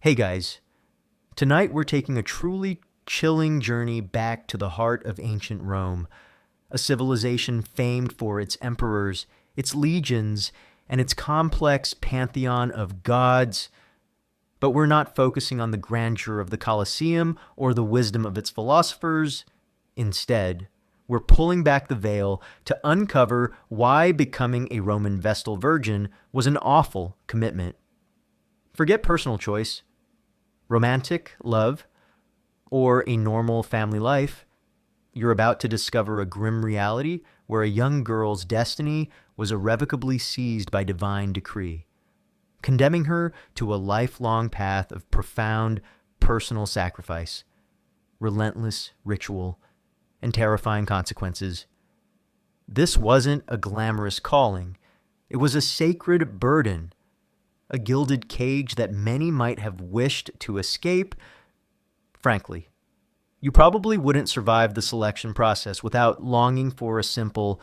Hey guys, tonight we're taking a truly chilling journey back to the heart of ancient Rome, a civilization famed for its emperors, its legions, and its complex pantheon of gods. But we're not focusing on the grandeur of the Colosseum or the wisdom of its philosophers. Instead, we're pulling back the veil to uncover why becoming a Roman Vestal Virgin was an awful commitment. Forget personal choice, romantic love, or a normal family life. You're about to discover a grim reality where a young girl's destiny was irrevocably seized by divine decree, condemning her to a lifelong path of profound personal sacrifice, relentless ritual, and terrifying consequences. This wasn't a glamorous calling. It was a sacred burden, a gilded cage that many might have wished to escape. Frankly, you probably wouldn't survive the selection process without longing for a simple,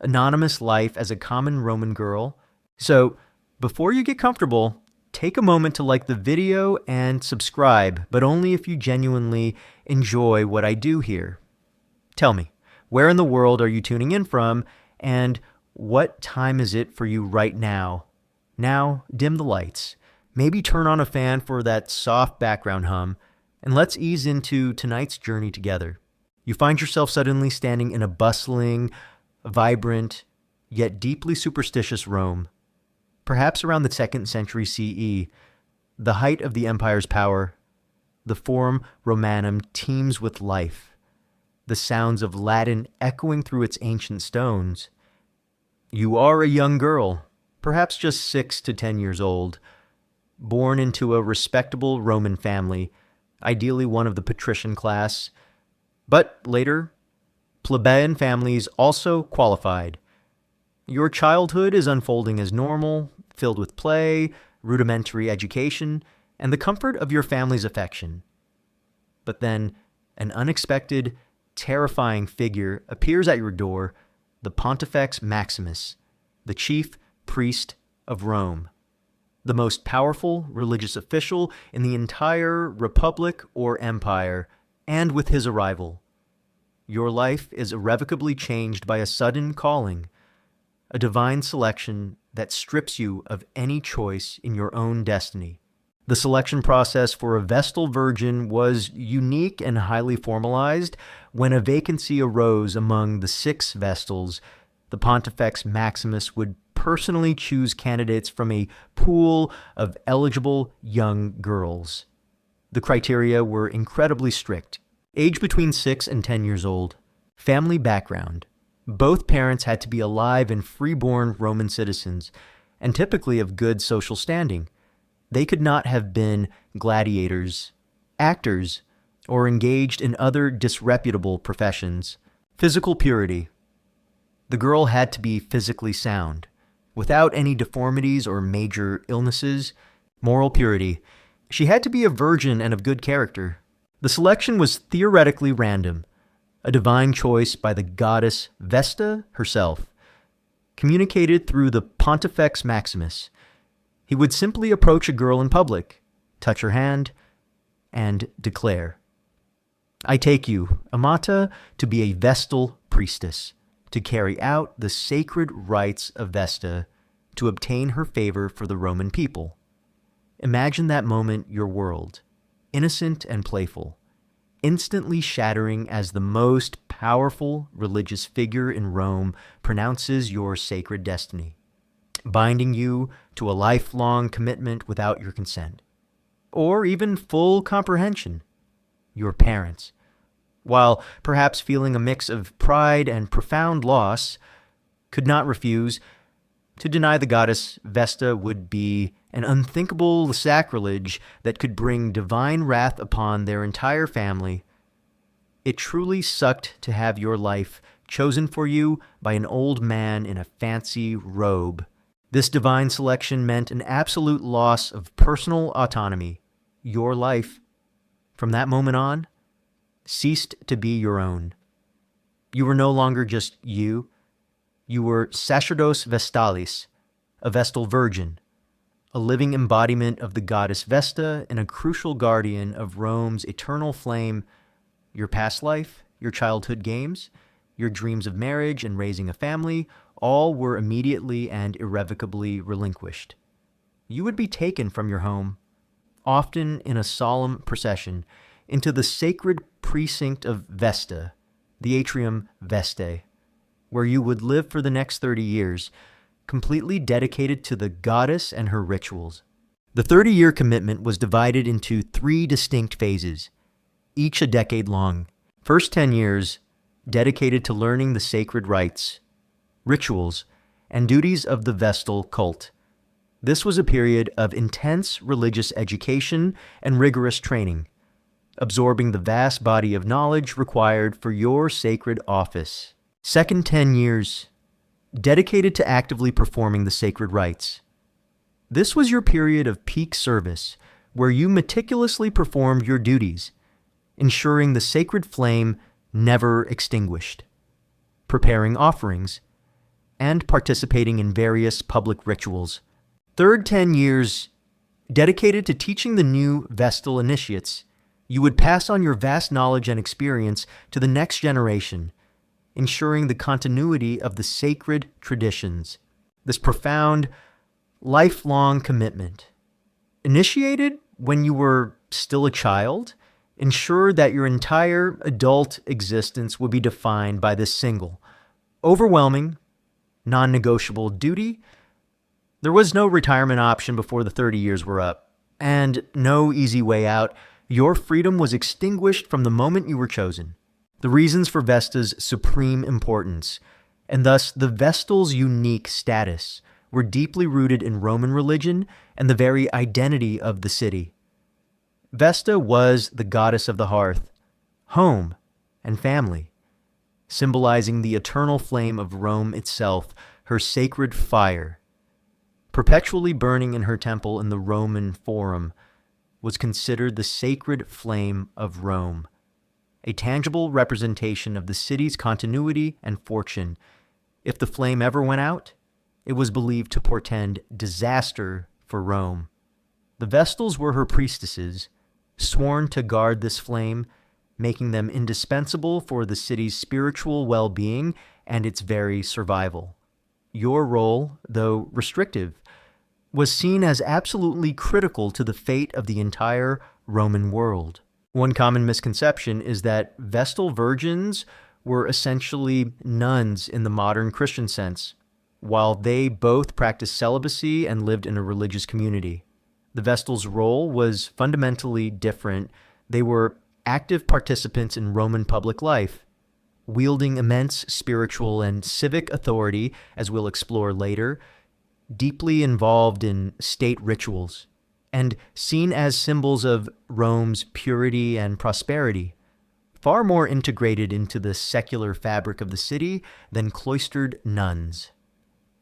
anonymous life as a common Roman girl. So, before you get comfortable, take a moment to like the video and subscribe, but only if you genuinely enjoy what I do here. Tell me, where in the world are you tuning in from, and what time is it for you right now? Now, dim the lights, maybe turn on a fan for that soft background hum, and let's ease into tonight's journey together. You find yourself suddenly standing in a bustling, vibrant, yet deeply superstitious Rome. Perhaps around the 2nd century CE, the height of the empire's power, the Forum Romanum teems with life, the sounds of Latin echoing through its ancient stones. You are a young girl, perhaps just 6 to 10 years old, born into a respectable Roman family, ideally one of the patrician class, but later, plebeian families also qualified. Your childhood is unfolding as normal, filled with play, rudimentary education, and the comfort of your family's affection. But then, an unexpected, terrifying figure appears at your door, the Pontifex Maximus, the chief priest of Rome, the most powerful religious official in the entire republic or empire, and with his arrival, your life is irrevocably changed by a sudden calling, a divine selection that strips you of any choice in your own destiny. The selection process for a Vestal Virgin was unique and highly formalized. When a vacancy arose among the 6 Vestals, the Pontifex Maximus would personally choose candidates from a pool of eligible young girls. The criteria were incredibly strict. Age between 6 and 10 years old. Family background. Both parents had to be alive and freeborn Roman citizens, and typically of good social standing. They could not have been gladiators, actors, or engaged in other disreputable professions. Physical purity. The girl had to be physically sound, without any deformities or major illnesses. Moral purity. She had to be a virgin and of good character. The selection was theoretically random, a divine choice by the goddess Vesta herself, communicated through the Pontifex Maximus. He would simply approach a girl in public, touch her hand, and declare, "I take you, Amata, to be a Vestal priestess, to carry out the sacred rites of Vesta, to obtain her favor for the Roman people." Imagine that moment your world, innocent and playful, instantly shattering as the most powerful religious figure in Rome pronounces your sacred destiny, binding you to a lifelong commitment without your consent, or even full comprehension. Your parents, while perhaps feeling a mix of pride and profound loss, could not refuse. To deny the goddess Vesta would be an unthinkable sacrilege that could bring divine wrath upon their entire family. It truly sucked to have your life chosen for you by an old man in a fancy robe. This divine selection meant an absolute loss of personal autonomy. Your life, from that moment on, ceased to be your own. You were no longer just you. You were sacerdos vestalis, a Vestal Virgin, a living embodiment of the goddess Vesta and a crucial guardian of Rome's eternal flame. Your past life, your childhood games, your dreams of marriage and raising a family, all were immediately and irrevocably relinquished. You would be taken from your home, often in a solemn procession, into the sacred precinct of Vesta, the atrium Vestae, where you would live for the next 30 years, completely dedicated to the goddess and her rituals. The 30-year commitment was divided into 3 distinct phases, each a decade long. First 10 years dedicated to learning the sacred rites, rituals, and duties of the Vestal cult. This was a period of intense religious education and rigorous training, absorbing the vast body of knowledge required for your sacred office. Second 10 years dedicated to actively performing the sacred rites. This was your period of peak service, where you meticulously performed your duties, ensuring the sacred flame never extinguished, preparing offerings, and participating in various public rituals. Third 10 years dedicated to teaching the new Vestal initiates. You would pass on your vast knowledge and experience to the next generation, ensuring the continuity of the sacred traditions. This profound, lifelong commitment, initiated when you were still a child, ensured that your entire adult existence would be defined by this single, overwhelming, non-negotiable duty. There was no retirement option before the 30 years were up, and no easy way out. Your freedom was extinguished from the moment you were chosen. The reasons for Vesta's supreme importance, and thus the Vestal's unique status, were deeply rooted in Roman religion and the very identity of the city. Vesta was the goddess of the hearth, home, and family, symbolizing the eternal flame of Rome itself, her sacred fire. Perpetually burning in her temple in the Roman Forum, was considered the sacred flame of Rome, a tangible representation of the city's continuity and fortune. If the flame ever went out, it was believed to portend disaster for Rome. The Vestals were her priestesses, sworn to guard this flame, making them indispensable for the city's spiritual well-being and its very survival. Your role, though restrictive, was seen as absolutely critical to the fate of the entire Roman world. One common misconception is that Vestal Virgins were essentially nuns in the modern Christian sense, while they both practiced celibacy and lived in a religious community. The Vestal's role was fundamentally different. They were active participants in Roman public life, wielding immense spiritual and civic authority, as we'll explore later, deeply involved in state rituals, and seen as symbols of Rome's purity and prosperity, far more integrated into the secular fabric of the city than cloistered nuns.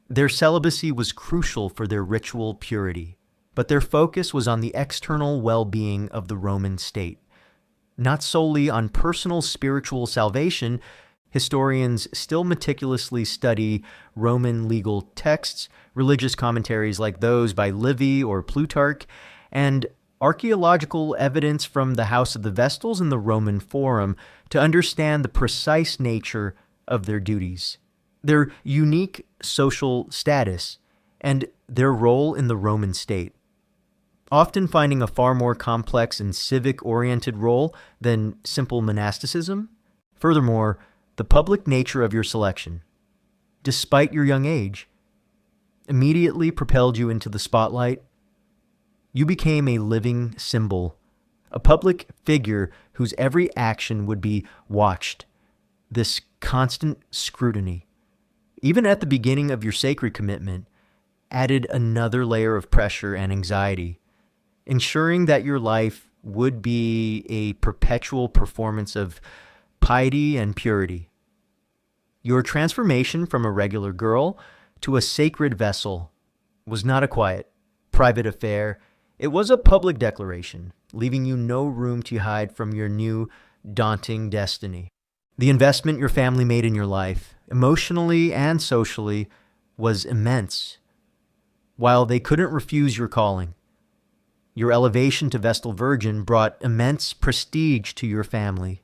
Their celibacy was crucial for their ritual purity, but their focus was on the external well-being of the Roman state, not solely on personal spiritual salvation. Historians still meticulously study Roman legal texts, religious commentaries like those by Livy or Plutarch, and archaeological evidence from the House of the Vestals and the Roman Forum to understand the precise nature of their duties, their unique social status, and their role in the Roman state, often finding a far more complex and civic-oriented role than simple monasticism. Furthermore, the public nature of your selection, despite your young age, immediately propelled you into the spotlight. You became a living symbol, a public figure whose every action would be watched. This constant scrutiny, even at the beginning of your sacred commitment, added another layer of pressure and anxiety, ensuring that your life would be a perpetual performance of piety and purity. Your transformation from a regular girl to a sacred vessel was not a quiet, private affair. It was a public declaration, leaving you no room to hide from your new, daunting destiny. The investment your family made in your life, emotionally and socially, was immense. while they couldn't refuse your calling. Your elevation to Vestal Virgin brought immense prestige to your family.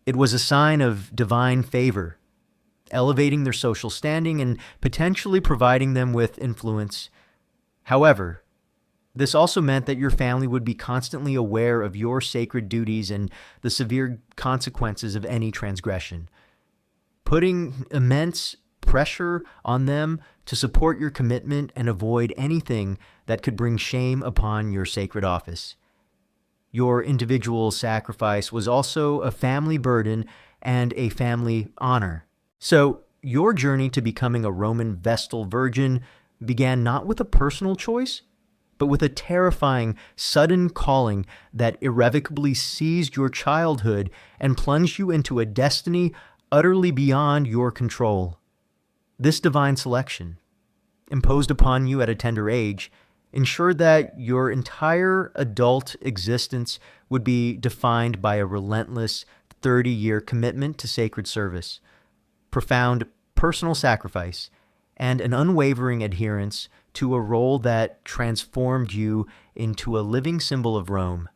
It was a sign of divine favor, elevating their social standing and potentially providing them with influence. However, this also meant that your family would be constantly aware of your sacred duties and the severe consequences of any transgression, putting immense pressure on them to support your commitment and avoid anything that could bring shame upon your sacred office. Your individual sacrifice was also a family burden and a family honor. So, your journey to becoming a Roman Vestal Virgin began not with a personal choice, but with a terrifying, sudden calling that irrevocably seized your childhood and plunged you into a destiny utterly beyond your control. This divine selection, imposed upon you at a tender age, ensured that your entire adult existence would be defined by a relentless 30-year commitment to sacred service, profound personal sacrifice, and an unwavering adherence to a role that transformed you into a living symbol of Rome,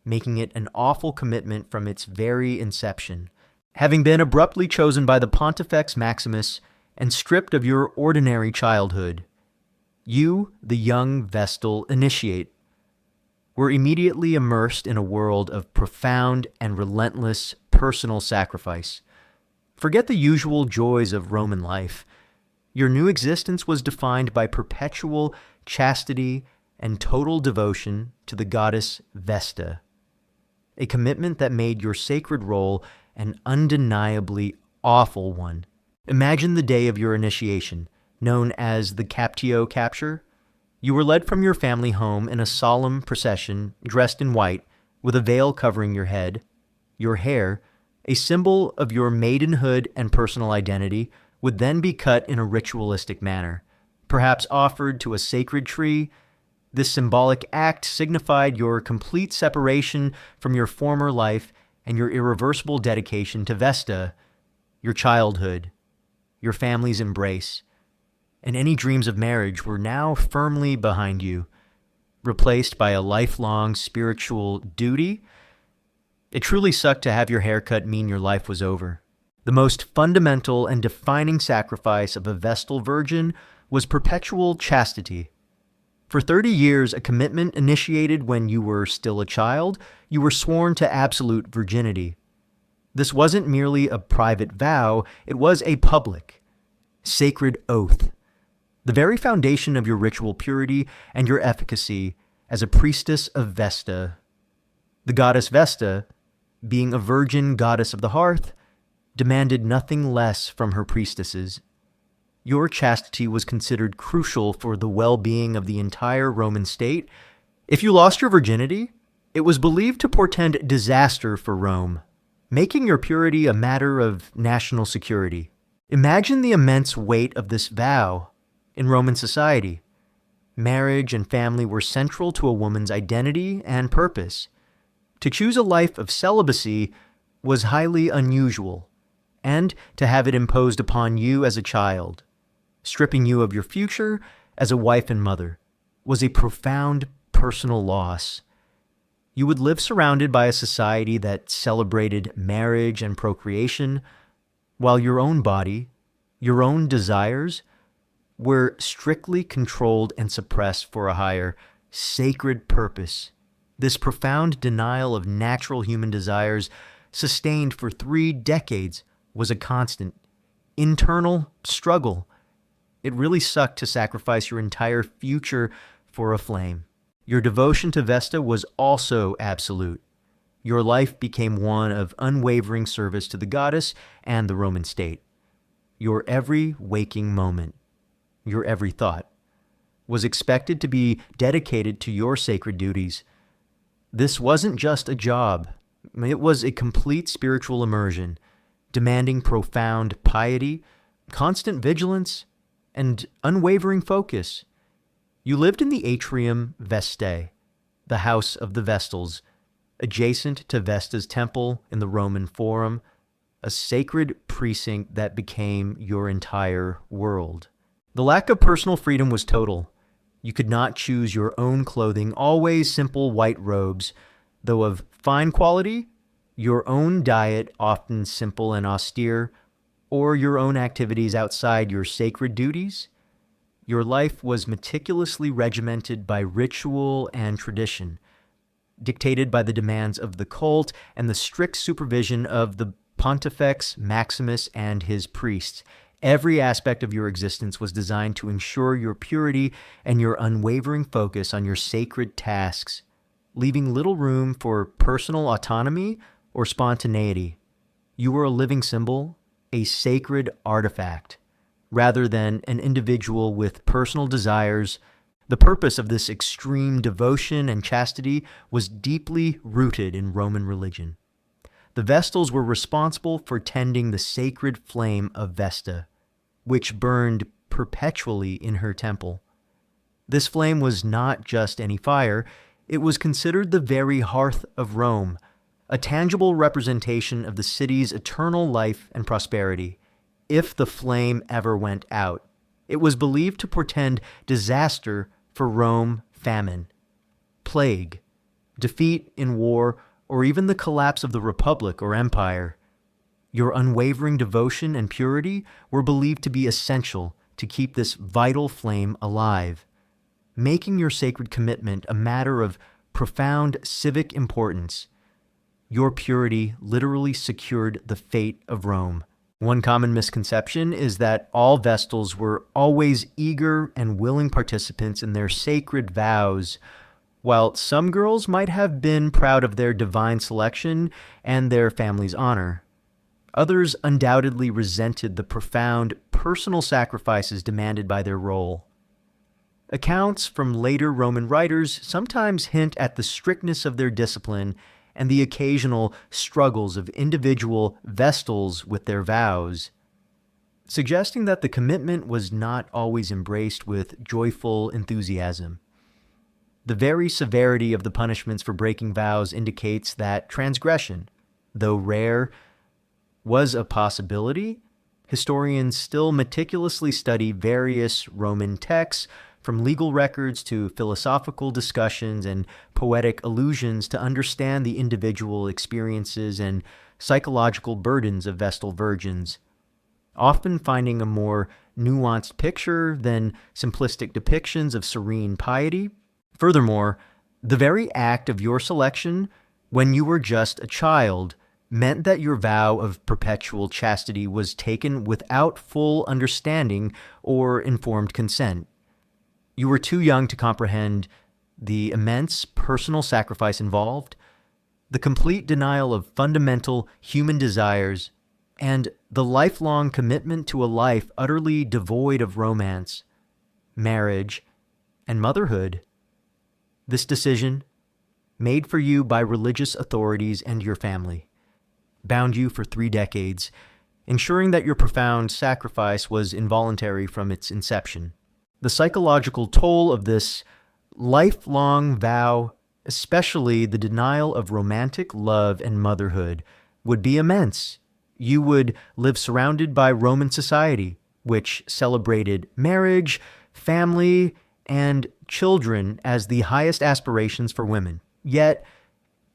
making it an awful commitment from its very inception. Having been abruptly chosen by the Pontifex Maximus and stripped of your ordinary childhood, you, the young Vestal initiate, were immediately immersed in a world of profound and relentless personal sacrifice. Forget the usual joys of Roman life. Your new existence was defined by perpetual chastity and total devotion to the goddess Vesta, a commitment that made your sacred role an undeniably awful one. Imagine the day of your initiation, known as the Captio Capture. You were led from your family home in a solemn procession, dressed in white, with a veil covering your head. Your hair, a symbol of your maidenhood and personal identity, would then be cut in a ritualistic manner, perhaps offered to a sacred tree. This symbolic act signified your complete separation from your former life and your irreversible dedication to Vesta, your childhood, your family's embrace, and any dreams of marriage were now firmly behind you, replaced by a lifelong spiritual duty. It truly sucked to have your haircut mean your life was over. The most fundamental and defining sacrifice of a Vestal Virgin was perpetual chastity. For 30 years, a commitment initiated when you were still a child, you were sworn to absolute virginity. This wasn't merely a private vow, it was a public, sacred oath, the very foundation of your ritual purity and your efficacy as a priestess of Vesta. The goddess Vesta, being a virgin goddess of the hearth, demanded nothing less from her priestesses. Your chastity was considered crucial for the well-being of the entire Roman state. If you lost your virginity, it was believed to portend disaster for Rome, making your purity a matter of national security. Imagine the immense weight of this vow in Roman society. Marriage and family were central to a woman's identity and purpose. To choose a life of celibacy was highly unusual, and to have it imposed upon you as a child, stripping you of your future as a wife and mother, was a profound personal loss. You would live surrounded by a society that celebrated marriage and procreation, while your own body, your own desires, were strictly controlled and suppressed for a higher, sacred purpose. This profound denial of natural human desires, sustained for 3 decades, was a constant, internal struggle. It really sucked to sacrifice your entire future for a flame. Your devotion to Vesta was also absolute. Your life became one of unwavering service to the goddess and the Roman state. Your every waking moment, your every thought, was expected to be dedicated to your sacred duties. This wasn't just a job. It was a complete spiritual immersion, demanding profound piety, constant vigilance, and unwavering focus. You lived in the Atrium Vestae, the house of the Vestals, adjacent to Vesta's temple in the Roman Forum, a sacred precinct that became your entire world. The lack of personal freedom was total. You could not choose your own clothing, always simple white robes, though of fine quality, your own diet, often simple and austere, or your own activities outside your sacred duties. Your life was meticulously regimented by ritual and tradition, dictated by the demands of the cult and the strict supervision of the Pontifex Maximus and his priests. Every aspect of your existence was designed to ensure your purity and your unwavering focus on your sacred tasks, leaving little room for personal autonomy or spontaneity. You were a living symbol, a sacred artifact, rather than an individual with personal desires. The purpose of this extreme devotion and chastity was deeply rooted in Roman religion. The Vestals were responsible for tending the sacred flame of Vesta, which burned perpetually in her temple. This flame was not just any fire, it was considered the very hearth of Rome, a tangible representation of the city's eternal life and prosperity. If the flame ever went out, it was believed to portend disaster for Rome, famine, plague, defeat in war, or even the collapse of the republic or empire. Your unwavering devotion and purity were believed to be essential to keep this vital flame alive, making your sacred commitment a matter of profound civic importance. Your purity literally secured the fate of Rome. One common misconception is that all Vestals were always eager and willing participants in their sacred vows. While some girls might have been proud of their divine selection and their family's honor, others undoubtedly resented the profound personal sacrifices demanded by their role. Accounts from later Roman writers sometimes hint at the strictness of their discipline and the occasional struggles of individual Vestals with their vows, suggesting that the commitment was not always embraced with joyful enthusiasm. The very severity of the punishments for breaking vows indicates that transgression, though rare, was a possibility. Historians still meticulously study various Roman texts, from legal records to philosophical discussions and poetic allusions, to understand the individual experiences and psychological burdens of Vestal virgins, often finding a more nuanced picture than simplistic depictions of serene piety. Furthermore, the very act of your selection when you were just a child meant that your vow of perpetual chastity was taken without full understanding or informed consent. You were too young to comprehend the immense personal sacrifice involved, the complete denial of fundamental human desires, and the lifelong commitment to a life utterly devoid of romance, marriage, and motherhood. This decision, made for you by religious authorities and your family, bound you for 3 decades, ensuring that your profound sacrifice was involuntary from its inception. The psychological toll of this lifelong vow, especially the denial of romantic love and motherhood, would be immense. You would live surrounded by Roman society, which celebrated marriage, family, and children as the highest aspirations for women. Yet,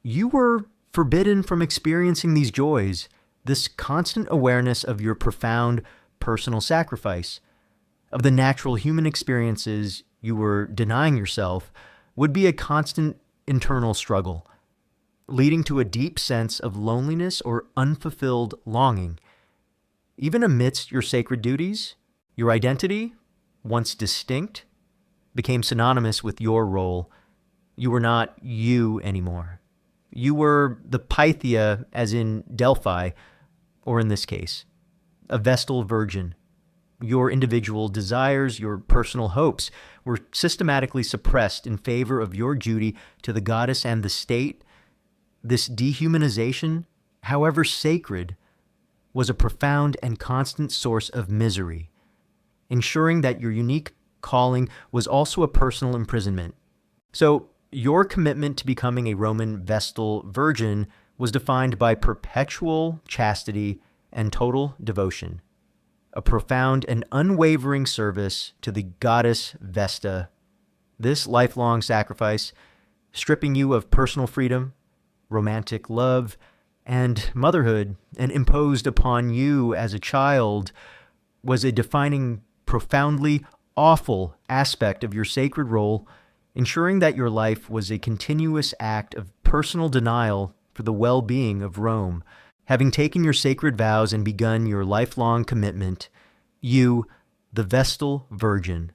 you were forbidden from experiencing these joys, this constant awareness of your profound personal sacrifice, of the natural human experiences you were denying yourself, would be a constant internal struggle, leading to a deep sense of loneliness or unfulfilled longing. Even amidst your sacred duties, your identity, once distinct, became synonymous with your role. You were not you anymore. You were the Pythia, as in Delphi, or in this case, a Vestal Virgin. Your individual desires, your personal hopes, were systematically suppressed in favor of your duty to the goddess and the state. This dehumanization, however sacred, was a profound and constant source of misery, ensuring that your unique calling was also a personal imprisonment. So, your commitment to becoming a Roman Vestal Virgin was defined by perpetual chastity and total devotion, a profound and unwavering service to the goddess Vesta, This lifelong sacrifice, stripping you of personal freedom, romantic love, and motherhood, and imposed upon you as a child, was a defining, profoundly awful aspect of your sacred role, ensuring that your life was a continuous act of personal denial for the well-being of Rome. Having taken your sacred vows and begun your lifelong commitment, you, the Vestal Virgin,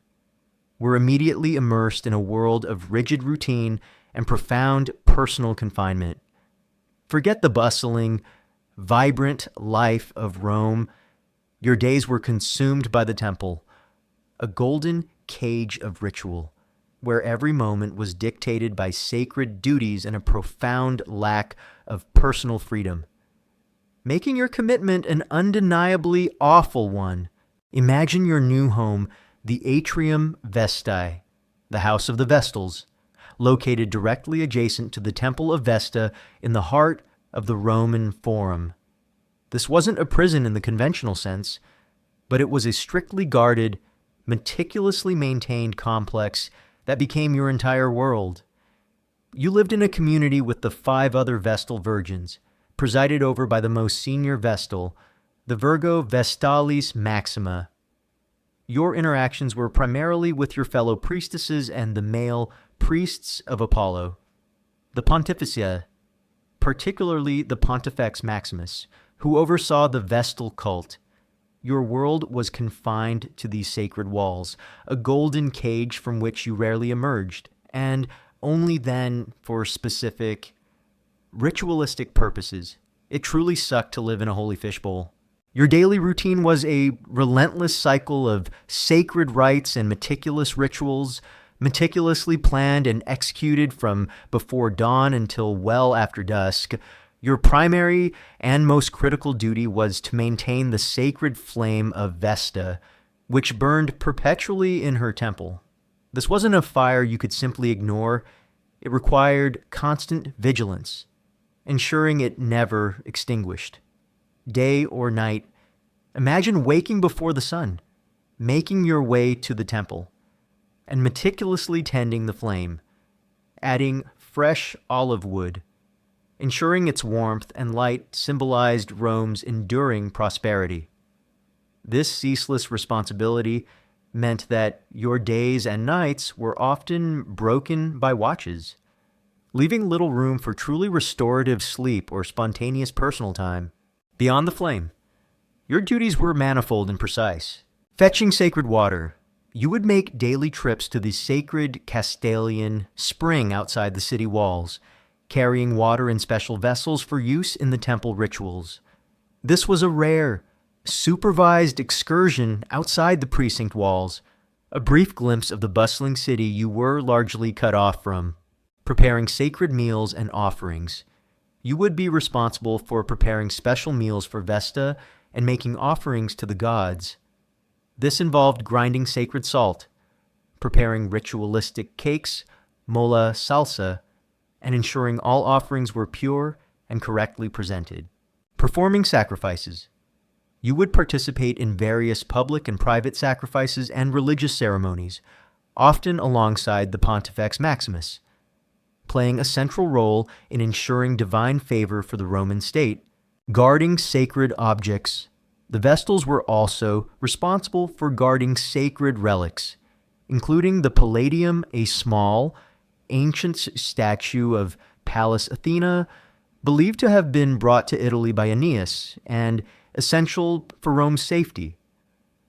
were immediately immersed in a world of rigid routine and profound personal confinement. Forget the bustling, vibrant life of Rome. Your days were consumed by the temple, a golden cage of ritual, where every moment was dictated by sacred duties and a profound lack of personal freedom, making your commitment an undeniably awful one. Imagine your new home, the Atrium Vestae, the House of the Vestals, located directly adjacent to the Temple of Vesta in the heart of the Roman Forum. This wasn't a prison in the conventional sense, but it was a strictly guarded, meticulously maintained complex that became your entire world. You lived in a community with the 5 other Vestal Virgins, presided over by the most senior Vestal, the Virgo Vestalis Maxima. Your interactions were primarily with your fellow priestesses and the male priests of Apollo. The Pontificia, particularly the Pontifex Maximus, who oversaw the Vestal cult. Your world was confined to these sacred walls, a golden cage from which you rarely emerged, and only then for specific, ritualistic purposes. It truly sucked to live in a holy fishbowl. Your daily routine was a relentless cycle of sacred rites and meticulous rituals, meticulously planned and executed from before dawn until well after dusk. Your primary and most critical duty was to maintain the sacred flame of Vesta, which burned perpetually in her temple. This wasn't a fire you could simply ignore. It required constant vigilance, ensuring it never extinguished. Day or night, imagine waking before the sun, making your way to the temple, and meticulously tending the flame, adding fresh olive wood, ensuring its warmth and light symbolized Rome's enduring prosperity. This ceaseless responsibility meant that your days and nights were often broken by watches, leaving little room for truly restorative sleep or spontaneous personal time. Beyond the flame, your duties were manifold and precise. Fetching sacred water, you would make daily trips to the sacred Castalian spring outside the city walls, carrying water in special vessels for use in the temple rituals. This was a rare, supervised excursion outside the precinct walls, a brief glimpse of the bustling city you were largely cut off from. Preparing sacred meals and offerings. You would be responsible for preparing special meals for Vesta and making offerings to the gods. This involved grinding sacred salt, preparing ritualistic cakes, mola salsa, and ensuring all offerings were pure and correctly presented. Performing sacrifices. You would participate in various public and private sacrifices and religious ceremonies, often alongside the Pontifex Maximus, playing a central role in ensuring divine favor for the Roman state. Guarding sacred objects. The Vestals were also responsible for guarding sacred relics, including the Palladium, a small, ancient statue of Pallas Athena, believed to have been brought to Italy by Aeneas, and essential for Rome's safety.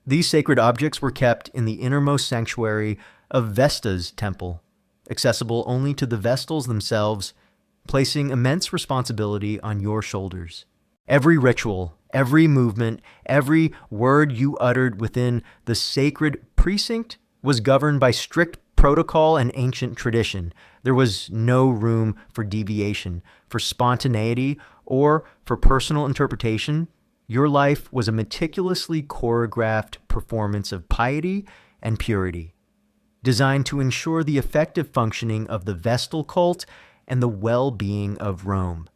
These sacred objects were kept in the innermost sanctuary of Vesta's temple, accessible only to the Vestals themselves, placing immense responsibility on your shoulders. Every ritual, every movement, every word you uttered within the sacred precinct was governed by strict protocol and ancient tradition. There was no room for deviation, for spontaneity, or for personal interpretation. Your life was a meticulously choreographed performance of piety and purity, designed to ensure the effective functioning of the Vestal cult and the well-being of Rome.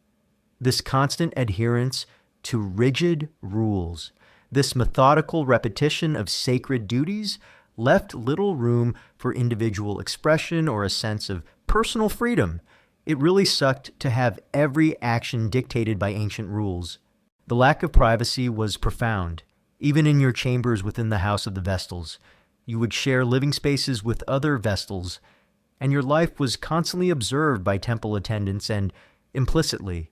This constant adherence to rigid rules, this methodical repetition of sacred duties left little room for individual expression or a sense of personal freedom. It really sucked to have every action dictated by ancient rules. The lack of privacy was profound. Even in your chambers within the house of the Vestals, you would share living spaces with other Vestals, and your life was constantly observed by temple attendants and, implicitly,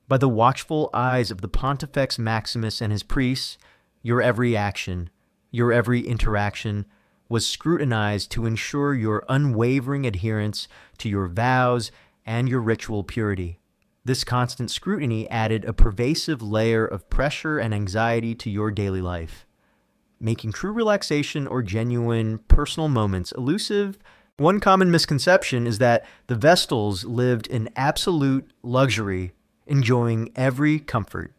by the watchful eyes of the Pontifex Maximus and his priests. Your every action, your every interaction was scrutinized to ensure your unwavering adherence to your vows and your ritual purity. This constant scrutiny added a pervasive layer of pressure and anxiety to your daily life, making true relaxation or genuine personal moments elusive. One common misconception is that the Vestals lived in absolute luxury, enjoying every comfort.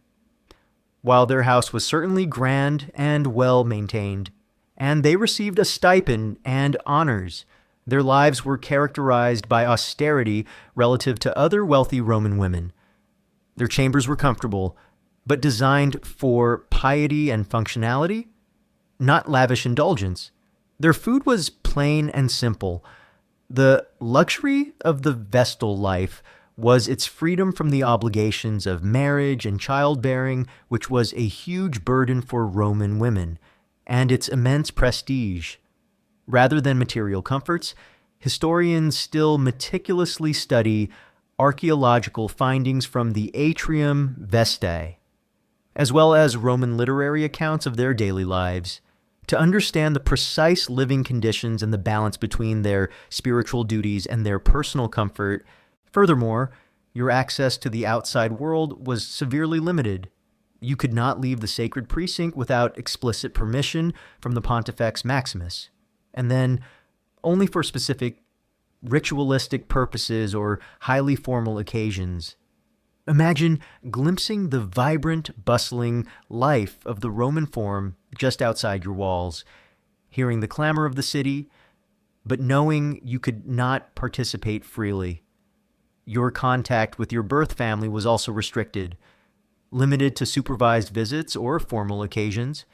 While their house was certainly grand and well maintained, and they received a stipend and honors, their lives were characterized by austerity relative to other wealthy Roman women. Their chambers were comfortable, but designed for piety and functionality, not lavish indulgence. Their food was plain and simple. The luxury of the Vestal life was its freedom from the obligations of marriage and childbearing, which was a huge burden for Roman women, and its immense prestige. Rather than material comforts, historians still meticulously study archaeological findings from the Atrium Vestae, as well as Roman literary accounts of their daily lives, to understand the precise living conditions and the balance between their spiritual duties and their personal comfort. Furthermore, your access to the outside world was severely limited. You could not leave the sacred precinct without explicit permission from the Pontifex Maximus, and then only for specific ritualistic purposes or highly formal occasions. Imagine glimpsing the vibrant, bustling life of the Roman Forum just outside your walls, hearing the clamor of the city, but knowing you could not participate freely. Your contact with your birth family was also restricted, limited to supervised visits or formal occasions.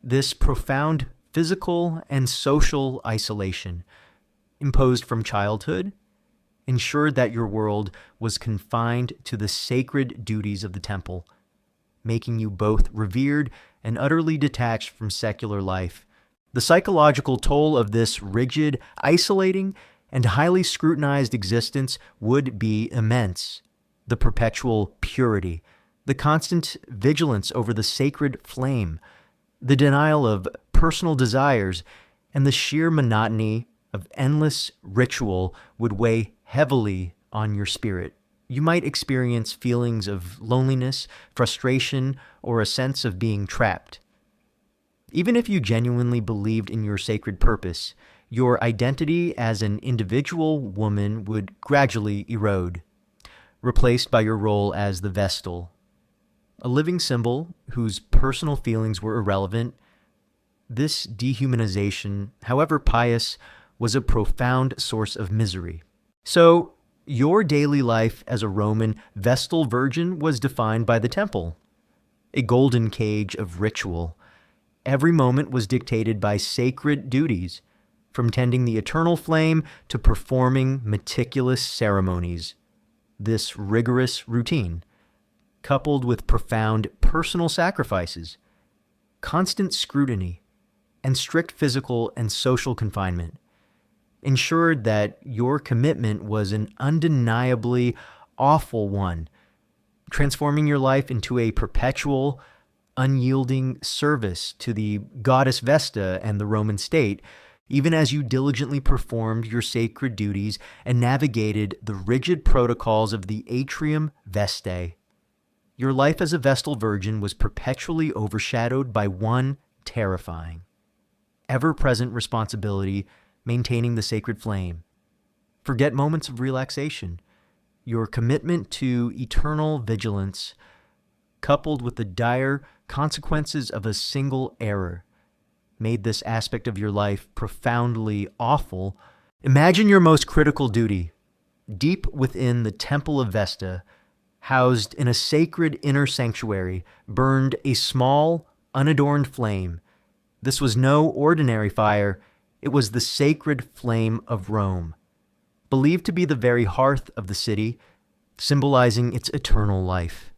This profound physical and social isolation, imposed from childhood, ensured that your world was confined to the sacred duties of the temple, making you both revered and utterly detached from secular life. The psychological toll of this rigid, isolating, and highly scrutinized existence would be immense. The perpetual purity, the constant vigilance over the sacred flame, the denial of personal desires, and the sheer monotony of endless ritual would weigh heavily on your spirit. You might experience feelings of loneliness, frustration, or a sense of being trapped. Even if you genuinely believed in your sacred purpose, your identity as an individual woman would gradually erode, replaced by your role as the Vestal, a living symbol whose personal feelings were irrelevant. This dehumanization, however pious, was a profound source of misery. So, your daily life as a Roman Vestal Virgin was defined by the temple, a golden cage of ritual. Every moment was dictated by sacred duties, from tending the eternal flame to performing meticulous ceremonies. This rigorous routine, coupled with profound personal sacrifices, constant scrutiny, and strict physical and social confinement, ensured that your commitment was an undeniably awful one, transforming your life into a perpetual, unyielding service to the goddess Vesta and the Roman state, even as you diligently performed your sacred duties and navigated the rigid protocols of the Atrium Vestae. Your life as a Vestal Virgin was perpetually overshadowed by one terrifying, ever-present responsibility: maintaining the sacred flame. Forget moments of relaxation. Your commitment to eternal vigilance, coupled with the dire consequences of a single error, made this aspect of your life profoundly awful. Imagine your most critical duty, deep within the Temple of Vesta, housed in a sacred inner sanctuary, burned a small, unadorned flame, This was no ordinary fire, it was the sacred flame of Rome, believed to be the very hearth of the city, symbolizing its eternal life,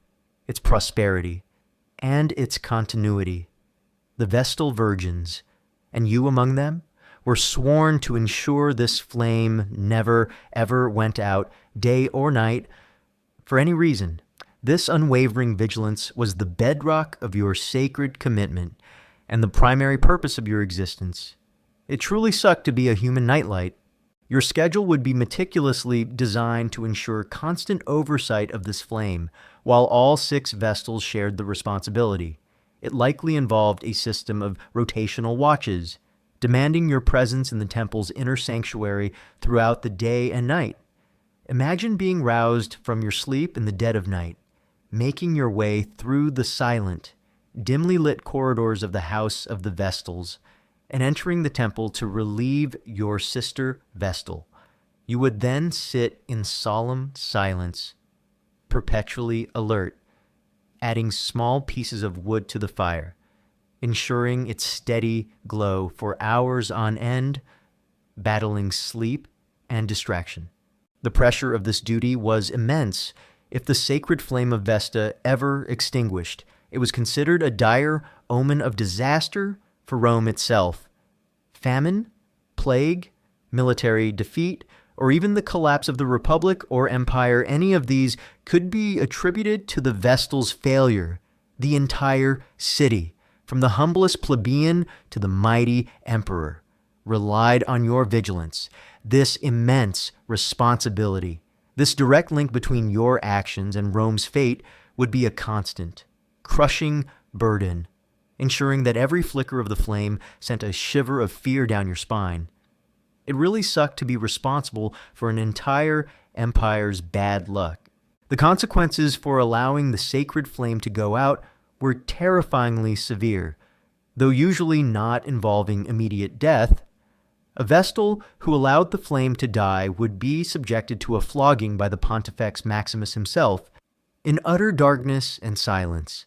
its prosperity, and its continuity. The Vestal Virgins, and you among them, were sworn to ensure this flame never, ever went out, day or night, for any reason. This unwavering vigilance was the bedrock of your sacred commitment and the primary purpose of your existence. It truly sucked to be a human nightlight. Your schedule would be meticulously designed to ensure constant oversight of this flame, while all 6 Vestals shared the responsibility. It likely involved a system of rotational watches, demanding your presence in the temple's inner sanctuary throughout the day and night. Imagine being roused from your sleep in the dead of night, making your way through the silent, dimly lit corridors of the House of the Vestals, and entering the temple to relieve your sister Vestal. You would then sit in solemn silence, perpetually alert, adding small pieces of wood to the fire, ensuring its steady glow for hours on end, battling sleep and distraction. The pressure of this duty was immense. If the sacred flame of Vesta ever extinguished, it was considered a dire omen of disaster for Rome itself. Famine, plague, military defeat, or even the collapse of the Republic or Empire, any of these could be attributed to the Vestal's failure. The entire city, from the humblest plebeian to the mighty emperor, relied on your vigilance. This immense responsibility, this direct link between your actions and Rome's fate would be a constant, crushing burden, ensuring that every flicker of the flame sent a shiver of fear down your spine. It really sucked to be responsible for an entire empire's bad luck. The consequences for allowing the sacred flame to go out were terrifyingly severe, though usually not involving immediate death. A Vestal who allowed the flame to die would be subjected to a flogging by the Pontifex Maximus himself, in utter darkness and silence,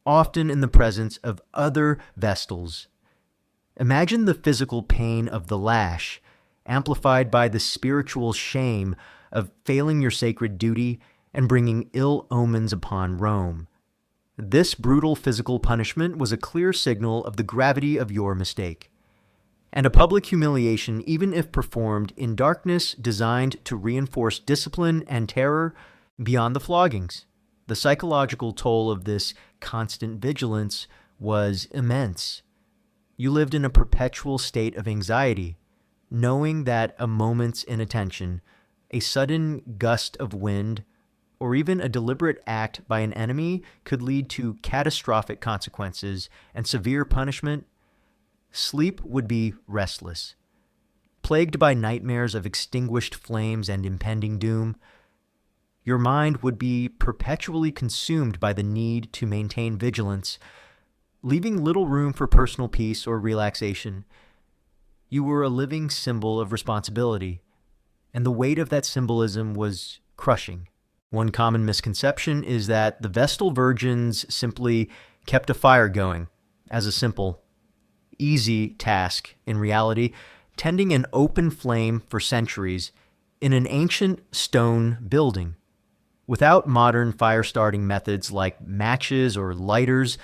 often in the presence of other Vestals. Imagine the physical pain of the lash, amplified by the spiritual shame of failing your sacred duty and bringing ill omens upon Rome. This brutal physical punishment was a clear signal of the gravity of your mistake, and a public humiliation, even if performed in darkness, designed to reinforce discipline and terror beyond the floggings. The psychological toll of this constant vigilance was immense. You lived in a perpetual state of anxiety, knowing that a moment's inattention, a sudden gust of wind, or even a deliberate act by an enemy could lead to catastrophic consequences and severe punishment. Sleep would be restless, plagued by nightmares of extinguished flames and impending doom. Your mind would be perpetually consumed by the need to maintain vigilance, leaving little room for personal peace or relaxation. You were a living symbol of responsibility, and the weight of that symbolism was crushing. One common misconception is that the Vestal Virgins simply kept a fire going as a simple, easy task. In reality, tending an open flame for centuries in an ancient stone building, without modern fire-starting methods like matches or lighters,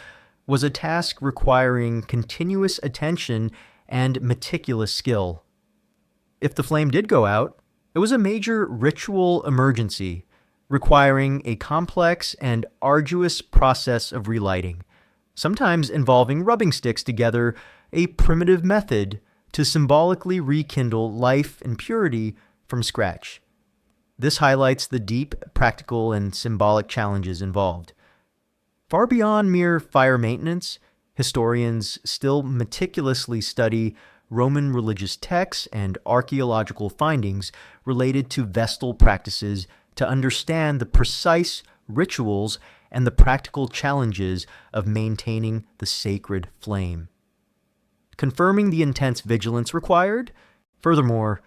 was a task requiring continuous attention and meticulous skill. If the flame did go out, it was a major ritual emergency, requiring a complex and arduous process of relighting, sometimes involving rubbing sticks together, a primitive method to symbolically rekindle life and purity from scratch. This highlights the deep practical and symbolic challenges involved. Far beyond mere fire maintenance, historians still meticulously study Roman religious texts and archaeological findings related to Vestal practices to understand the precise rituals and the practical challenges of maintaining the sacred flame, confirming the intense vigilance required. Furthermore,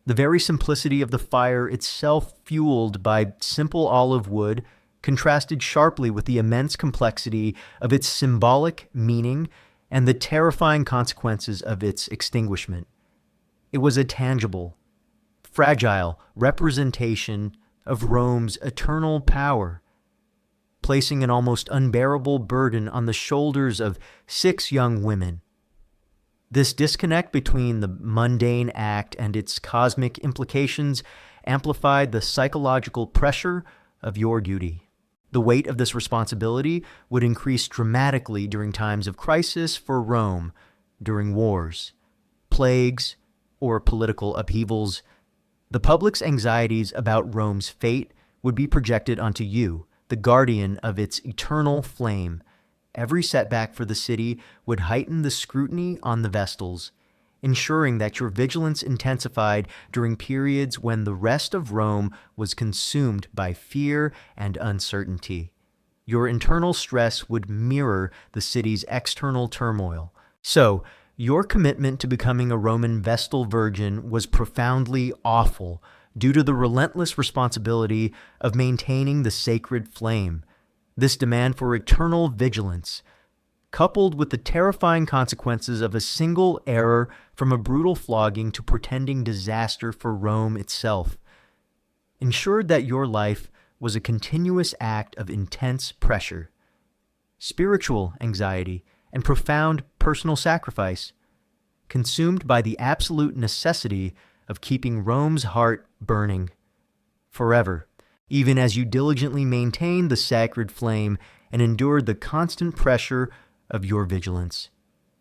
the very simplicity of the fire itself, fueled by simple olive wood, contrasted sharply with the immense complexity of its symbolic meaning and the terrifying consequences of its extinguishment. It was a tangible, fragile representation of Rome's eternal power, placing an almost unbearable burden on the shoulders of 6 young women. This disconnect between the mundane act and its cosmic implications amplified the psychological pressure of your duty. The weight of this responsibility would increase dramatically during times of crisis for Rome, during wars, plagues, or political upheavals. The public's anxieties about Rome's fate would be projected onto you, the guardian of its eternal flame. Every setback for the city would heighten the scrutiny on the Vestals, ensuring that your vigilance intensified during periods when the rest of Rome was consumed by fear and uncertainty. Your internal stress would mirror the city's external turmoil. So, your commitment to becoming a Roman Vestal Virgin was profoundly awful due to the relentless responsibility of maintaining the sacred flame. This demand for eternal vigilance, coupled with the terrifying consequences of a single error from a brutal flogging to pretending disaster for Rome itself, ensured that your life was a continuous act of intense pressure, spiritual anxiety, and profound personal sacrifice, consumed by the absolute necessity of keeping Rome's heart burning forever, even as you diligently maintained the sacred flame and endured the constant pressure of your vigilance.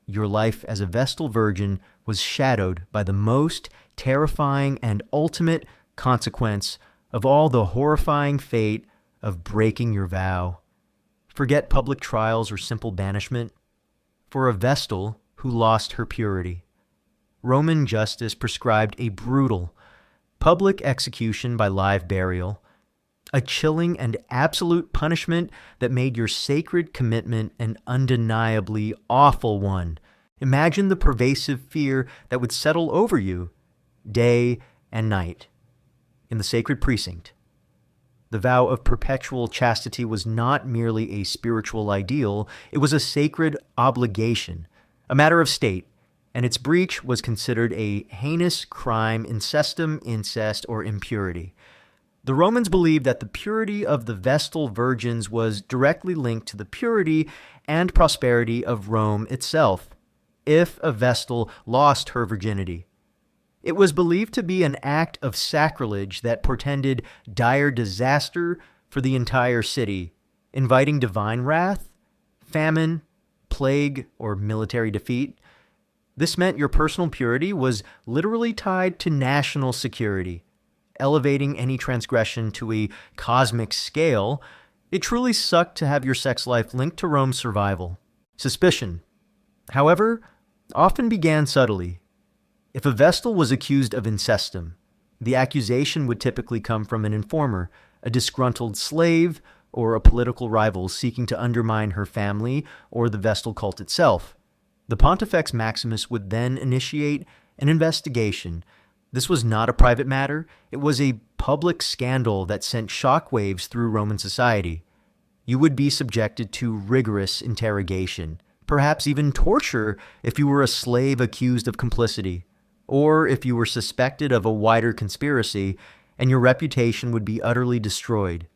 Your life as a Vestal Virgin was shadowed by the most terrifying and ultimate consequence of all, the horrifying fate of breaking your vow. Forget public trials or simple banishment. For a Vestal who lost her purity, Roman justice prescribed a brutal, public execution by live burial, a chilling and absolute punishment that made your sacred commitment an undeniably awful one. Imagine the pervasive fear that would settle over you day and night in the sacred precinct. The vow of perpetual chastity was not merely a spiritual ideal, it was a sacred obligation, a matter of state, and its breach was considered a heinous crime, incest, or impurity. The Romans believed that the purity of the Vestal Virgins was directly linked to the purity and prosperity of Rome itself. If a Vestal lost her virginity, it was believed to be an act of sacrilege that portended dire disaster for the entire city, inviting divine wrath, famine, plague, or military defeat. This meant your personal purity was literally tied to national security, elevating any transgression to a cosmic scale. It truly sucked to have your sex life linked to Rome's survival. Suspicion, however, often began subtly. If a Vestal was accused of incestum, the accusation would typically come from an informer, a disgruntled slave, or a political rival seeking to undermine her family or the Vestal cult itself. The Pontifex Maximus would then initiate an investigation. This was not a private matter, it was a public scandal that sent shockwaves through Roman society. You would be subjected to rigorous interrogation, perhaps even torture if you were a slave accused of complicity, or if you were suspected of a wider conspiracy, and your reputation would be utterly destroyed,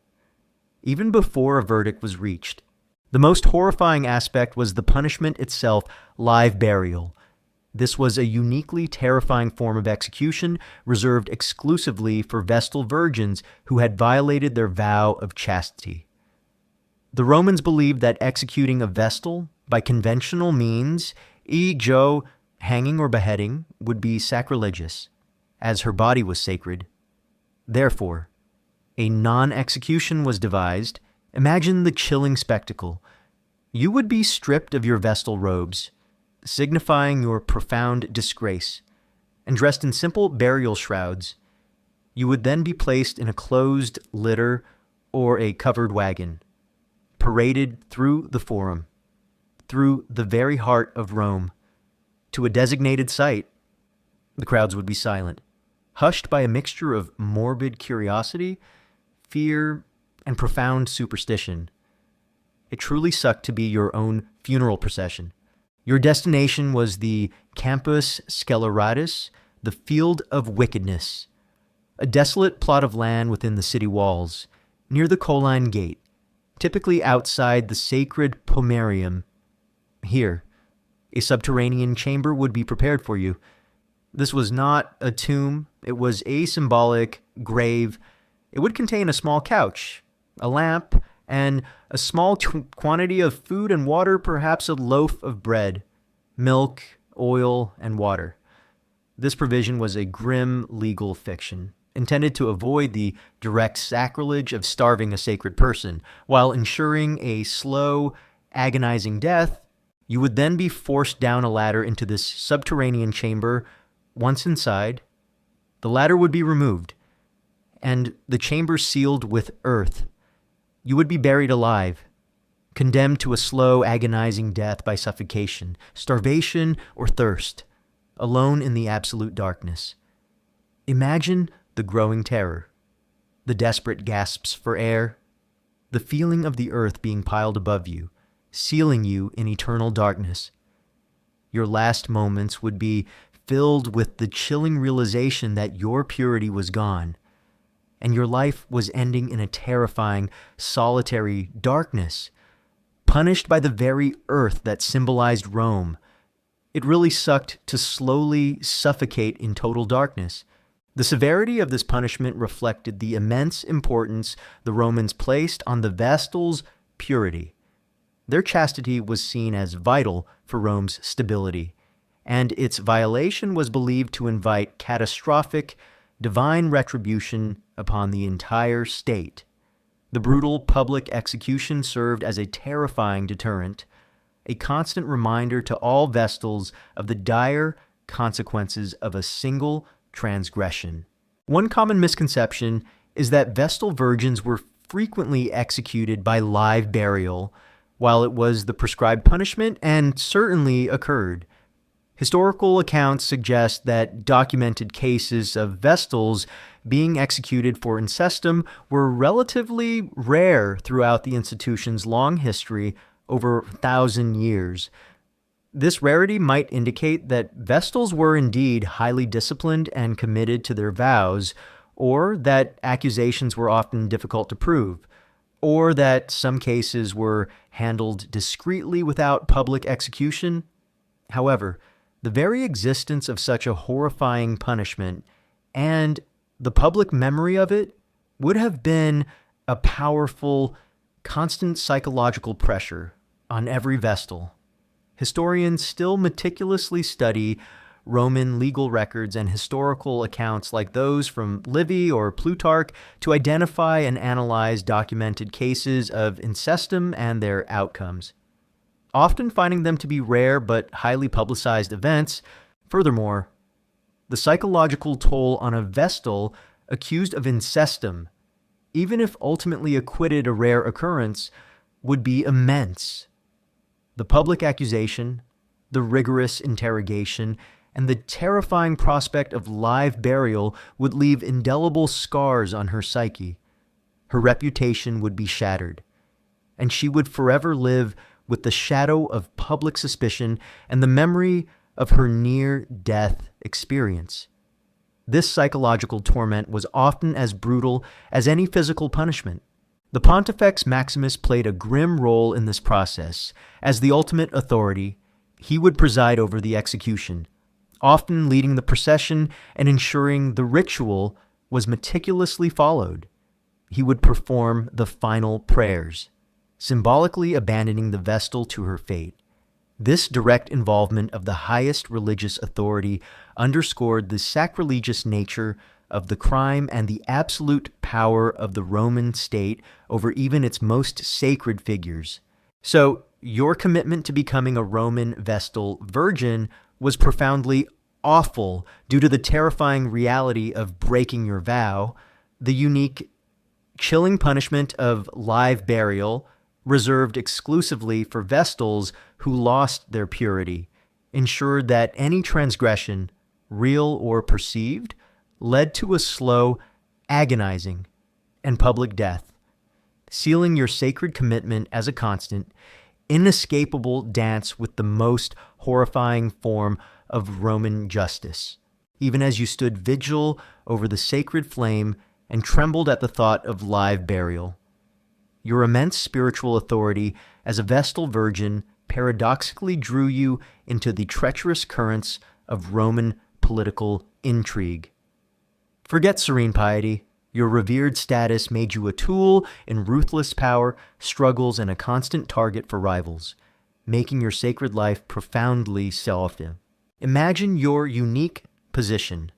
even before a verdict was reached. The most horrifying aspect was the punishment itself, live burial. This was a uniquely terrifying form of execution reserved exclusively for Vestal Virgins who had violated their vow of chastity. The Romans believed that executing a Vestal by conventional means, e.g., hanging or beheading, would be sacrilegious, as her body was sacred. Therefore, a non-execution was devised. Imagine the chilling spectacle. You would be stripped of your Vestal robes, signifying your profound disgrace, and dressed in simple burial shrouds. You would then be placed in a closed litter or a covered wagon, paraded through the Forum, through the very heart of Rome, to a designated site. The crowds would be silent, hushed by a mixture of morbid curiosity, fear, and profound superstition. It truly sucked to be your own funeral procession. Your destination was the Campus Sceleratus, the Field of Wickedness, a desolate plot of land within the city walls, near the Colline Gate, typically outside the sacred pomerium. Here, a subterranean chamber would be prepared for you. This was not a tomb, it was a symbolic grave. It would contain a small couch, a lamp, and a small quantity of food and water, perhaps a loaf of bread, milk, oil, and water. This provision was a grim legal fiction, intended to avoid the direct sacrilege of starving a sacred person, while ensuring a slow, agonizing death. You would then be forced down a ladder into this subterranean chamber. Once inside, the ladder would be removed, and the chamber sealed with earth. You would be buried alive, condemned to a slow, agonizing death by suffocation, starvation, or thirst, alone in the absolute darkness. Imagine the growing terror, the desperate gasps for air, the feeling of the earth being piled above you, sealing you in eternal darkness. Your last moments would be filled with the chilling realization that your purity was gone, and your life was ending in a terrifying, solitary darkness, punished by the very earth that symbolized Rome. It really sucked to slowly suffocate in total darkness. The severity of this punishment reflected the immense importance the Romans placed on the Vestals' purity. Their chastity was seen as vital for Rome's stability, and its violation was believed to invite catastrophic, divine retribution upon the entire state. The brutal public execution served as a terrifying deterrent, a constant reminder to all Vestals of the dire consequences of a single transgression. One common misconception is that Vestal virgins were frequently executed by live burial, while it was the prescribed punishment and certainly occurred. Historical accounts suggest that documented cases of Vestals being executed for incestum were relatively rare throughout the institution's long history, over 1,000 years. This rarity might indicate that Vestals were indeed highly disciplined and committed to their vows, or that accusations were often difficult to prove, or that some cases were handled discreetly without public execution. However, the very existence of such a horrifying punishment and the public memory of it would have been a powerful, constant psychological pressure on every Vestal. Historians still meticulously study Roman legal records and historical accounts like those from Livy or Plutarch to identify and analyze documented cases of incestum and their outcomes, often finding them to be rare but highly publicized events. Furthermore, the psychological toll on a Vestal accused of incestum, even if ultimately acquitted a rare occurrence, would be immense. The public accusation, the rigorous interrogation, and the terrifying prospect of live burial would leave indelible scars on her psyche. Her reputation would be shattered, and she would forever live with the shadow of public suspicion and the memory of her near-death experience. This psychological torment was often as brutal as any physical punishment. The Pontifex Maximus played a grim role in this process. As the ultimate authority, he would preside over the execution, often leading the procession and ensuring the ritual was meticulously followed. He would perform the final prayers, symbolically abandoning the Vestal to her fate. This direct involvement of the highest religious authority underscored the sacrilegious nature of the crime and the absolute power of the Roman state over even its most sacred figures. So, your commitment to becoming a Roman Vestal Virgin was profoundly awful due to the terrifying reality of breaking your vow, the unique, chilling punishment of live burial, reserved exclusively for Vestals who lost their purity, ensured that any transgression, real or perceived, led to a slow, agonizing, and public death. Sealing your sacred commitment as a constant, inescapable dance with the most horrifying form of Roman justice, even as you stood vigil over the sacred flame and trembled at the thought of live burial. Your immense spiritual authority as a Vestal Virgin paradoxically drew you into the treacherous currents of Roman political intrigue. Forget serene piety. Your revered status made you a tool in ruthless power, struggles, and a constant target for rivals, making your sacred life profoundly self-evident. Imagine your unique position.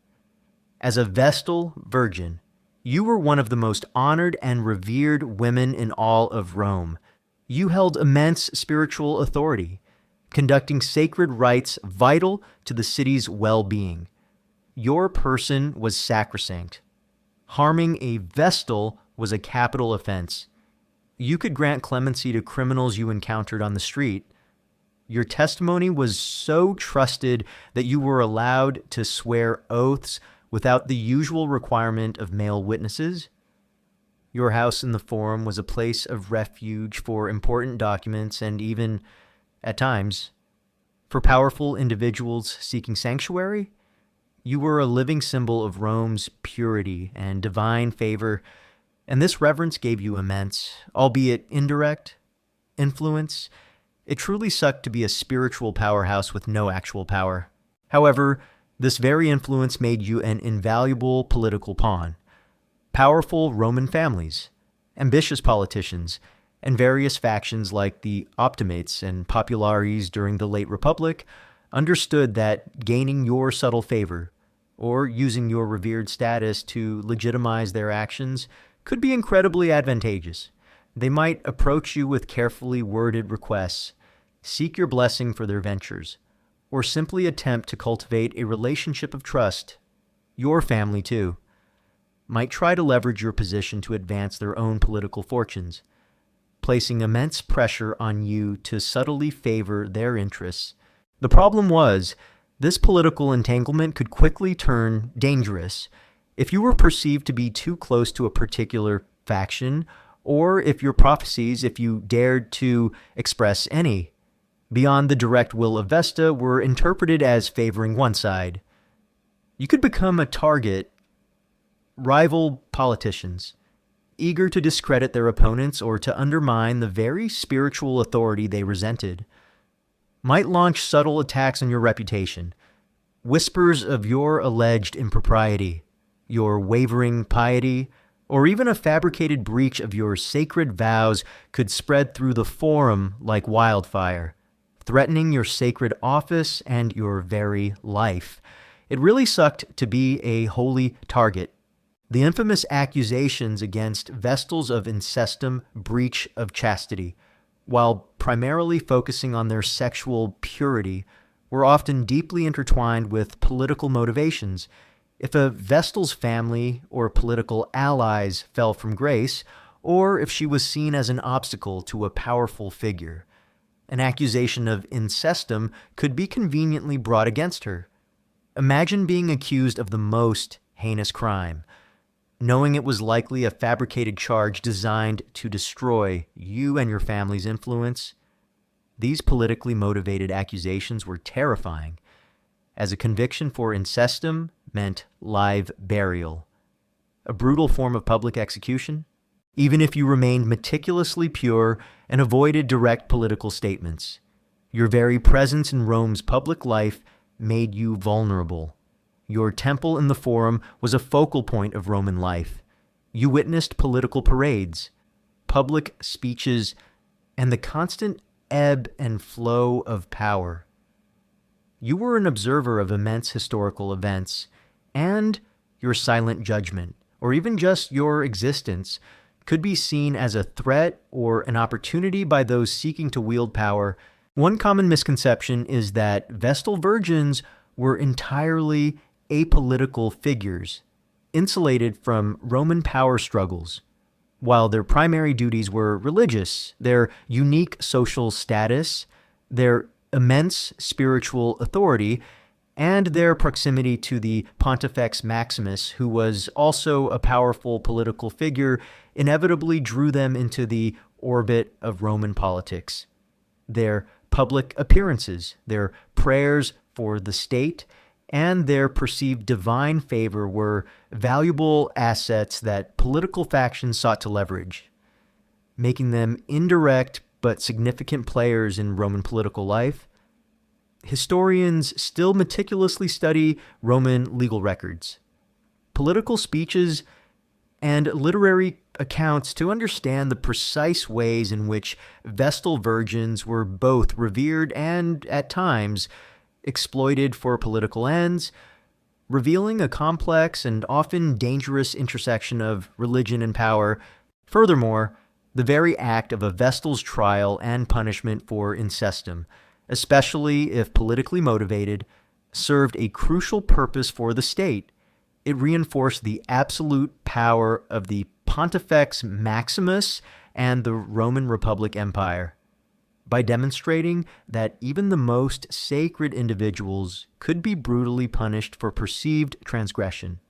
As a Vestal Virgin, you were one of the most honored and revered women in all of Rome. You held immense spiritual authority, conducting sacred rites vital to the city's well-being. Your person was sacrosanct. Harming a Vestal was a capital offense. You could grant clemency to criminals you encountered on the street. Your testimony was so trusted that you were allowed to swear oaths without the usual requirement of male witnesses. Your house in the Forum was a place of refuge for important documents and even, at times, for powerful individuals seeking sanctuary. You were a living symbol of Rome's purity and divine favor, and this reverence gave you immense, albeit indirect, influence. It truly sucked to be a spiritual powerhouse with no actual power. However, this very influence made you an invaluable political pawn. Powerful Roman families, ambitious politicians, and various factions like the Optimates and Populares during the late Republic understood that gaining your subtle favor, or using your revered status to legitimize their actions, could be incredibly advantageous. They might approach you with carefully worded requests, seek your blessing for their ventures, or simply attempt to cultivate a relationship of trust. Your family, too, might try to leverage your position to advance their own political fortunes, placing immense pressure on you to subtly favor their interests. The problem was, this political entanglement could quickly turn dangerous if you were perceived to be too close to a particular faction, or if your prophecies, if you dared to express any, beyond the direct will of Vesta, were interpreted as favoring one side. You could become a target. Rival politicians, eager to discredit their opponents or to undermine the very spiritual authority they resented, might launch subtle attacks on your reputation. Whispers of your alleged impropriety, your wavering piety, or even a fabricated breach of your sacred vows could spread through the Forum like wildfire, threatening your sacred office and your very life. It really sucked to be a holy target. The infamous accusations against Vestals of incestum, breach of chastity, while primarily focusing on their sexual purity, were often deeply intertwined with political motivations. If a Vestal's family or political allies fell from grace, or if she was seen as an obstacle to a powerful figure, an accusation of incestum could be conveniently brought against her. Imagine being accused of the most heinous crime, knowing it was likely a fabricated charge designed to destroy you and your family's influence. These politically motivated accusations were terrifying, as a conviction for incestum meant live burial, a brutal form of public execution, even if you remained meticulously pure and avoided direct political statements. Your very presence in Rome's public life made you vulnerable. Your temple in the Forum was a focal point of Roman life. You witnessed political parades, public speeches, and the constant ebb and flow of power. You were an observer of immense historical events, and your silent judgment, or even just your existence, could be seen as a threat or an opportunity by those seeking to wield power. One common misconception is that Vestal Virgins were entirely apolitical figures, insulated from Roman power struggles. While their primary duties were religious, their unique social status, their immense spiritual authority, and their proximity to the Pontifex Maximus, who was also a powerful political figure, inevitably drew them into the orbit of Roman politics. Their public appearances, their prayers for the state, and their perceived divine favor were valuable assets that political factions sought to leverage, making them indirect but significant players in Roman political life. Historians still meticulously study Roman legal records, political speeches, and literary accounts to understand the precise ways in which Vestal virgins were both revered and, at times, exploited for political ends, revealing a complex and often dangerous intersection of religion and power. Furthermore, the very act of a Vestal's trial and punishment for incestum, especially if politically motivated, served a crucial purpose for the state. It reinforced the absolute power of the Pontifex Maximus and the Roman Republic Empire by demonstrating that even the most sacred individuals could be brutally punished for perceived transgression.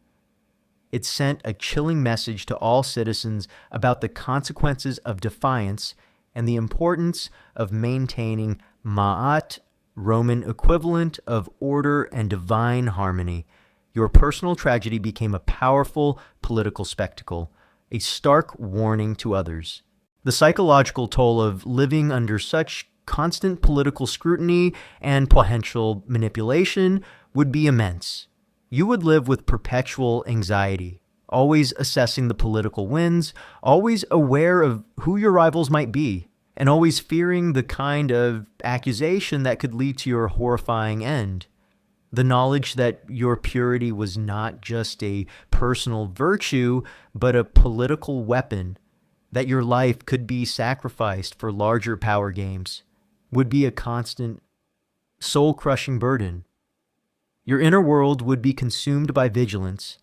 It sent a chilling message to all citizens about the consequences of defiance and the importance of maintaining ma'at, Roman equivalent of order and divine harmony. Your personal tragedy became a powerful political spectacle, a stark warning to others. The psychological toll of living under such constant political scrutiny and potential manipulation would be immense. You would live with perpetual anxiety, always assessing the political winds, always aware of who your rivals might be, and always fearing the kind of accusation that could lead to your horrifying end. The knowledge that your purity was not just a personal virtue, but a political weapon, that your life could be sacrificed for larger power games, would be a constant, soul-crushing burden. Your inner world would be consumed by vigilance,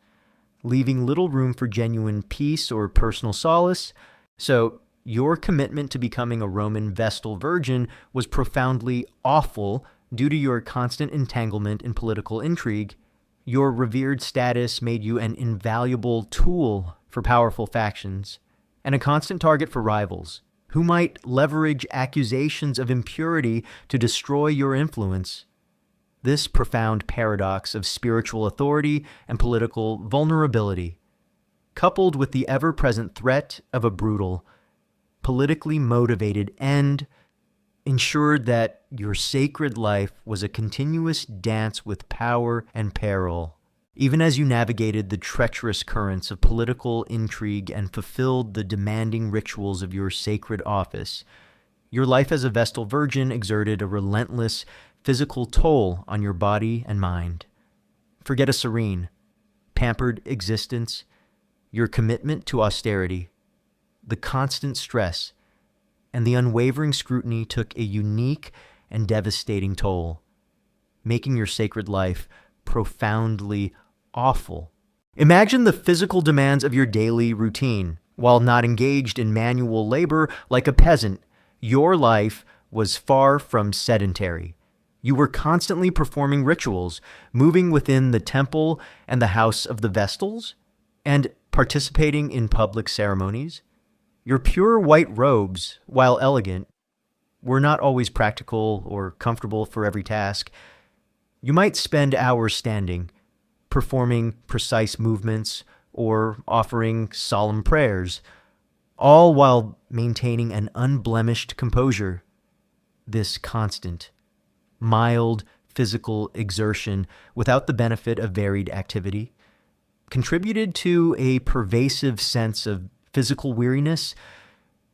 leaving little room for genuine peace or personal solace. So, your commitment to becoming a Roman Vestal Virgin was profoundly awful due to your constant entanglement in political intrigue. Your revered status made you an invaluable tool for powerful factions and a constant target for rivals who might leverage accusations of impurity to destroy your influence. This profound paradox of spiritual authority and political vulnerability, coupled with the ever-present threat of a brutal, politically motivated end, ensured that your sacred life was a continuous dance with power and peril, even as you navigated the treacherous currents of political intrigue and fulfilled the demanding rituals of your sacred office. Your life as a Vestal Virgin exerted a relentless physical toll on your body and mind. Forget a serene, pampered existence, your commitment to austerity, the constant stress, and the unwavering scrutiny took a unique and devastating toll, making your sacred life profoundly awful. Imagine the physical demands of your daily routine. While not engaged in manual labor like a peasant, your life was far from sedentary. You were constantly performing rituals, moving within the temple and the house of the Vestals, and participating in public ceremonies. Your pure white robes, while elegant, were not always practical or comfortable for every task. You might spend hours standing, performing precise movements, or offering solemn prayers, all while maintaining an unblemished composure. This constant, mild physical exertion without the benefit of varied activity contributed to a pervasive sense of physical weariness.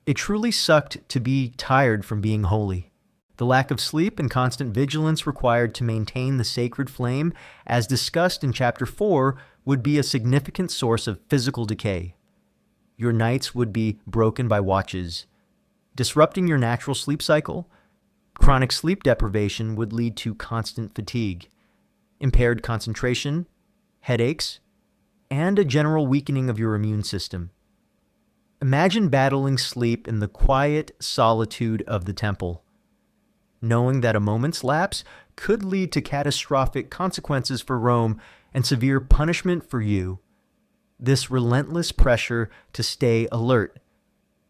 It truly sucked to be tired from being holy. The lack of sleep and constant vigilance required to maintain the sacred flame, as discussed in Chapter 4, would be a significant source of physical decay. Your nights would be broken by watches, disrupting your natural sleep cycle. Chronic sleep deprivation would lead to constant fatigue, impaired concentration, headaches, and a general weakening of your immune system. Imagine battling sleep in the quiet solitude of the temple, knowing that a moment's lapse could lead to catastrophic consequences for Rome and severe punishment for you. This relentless pressure to stay alert,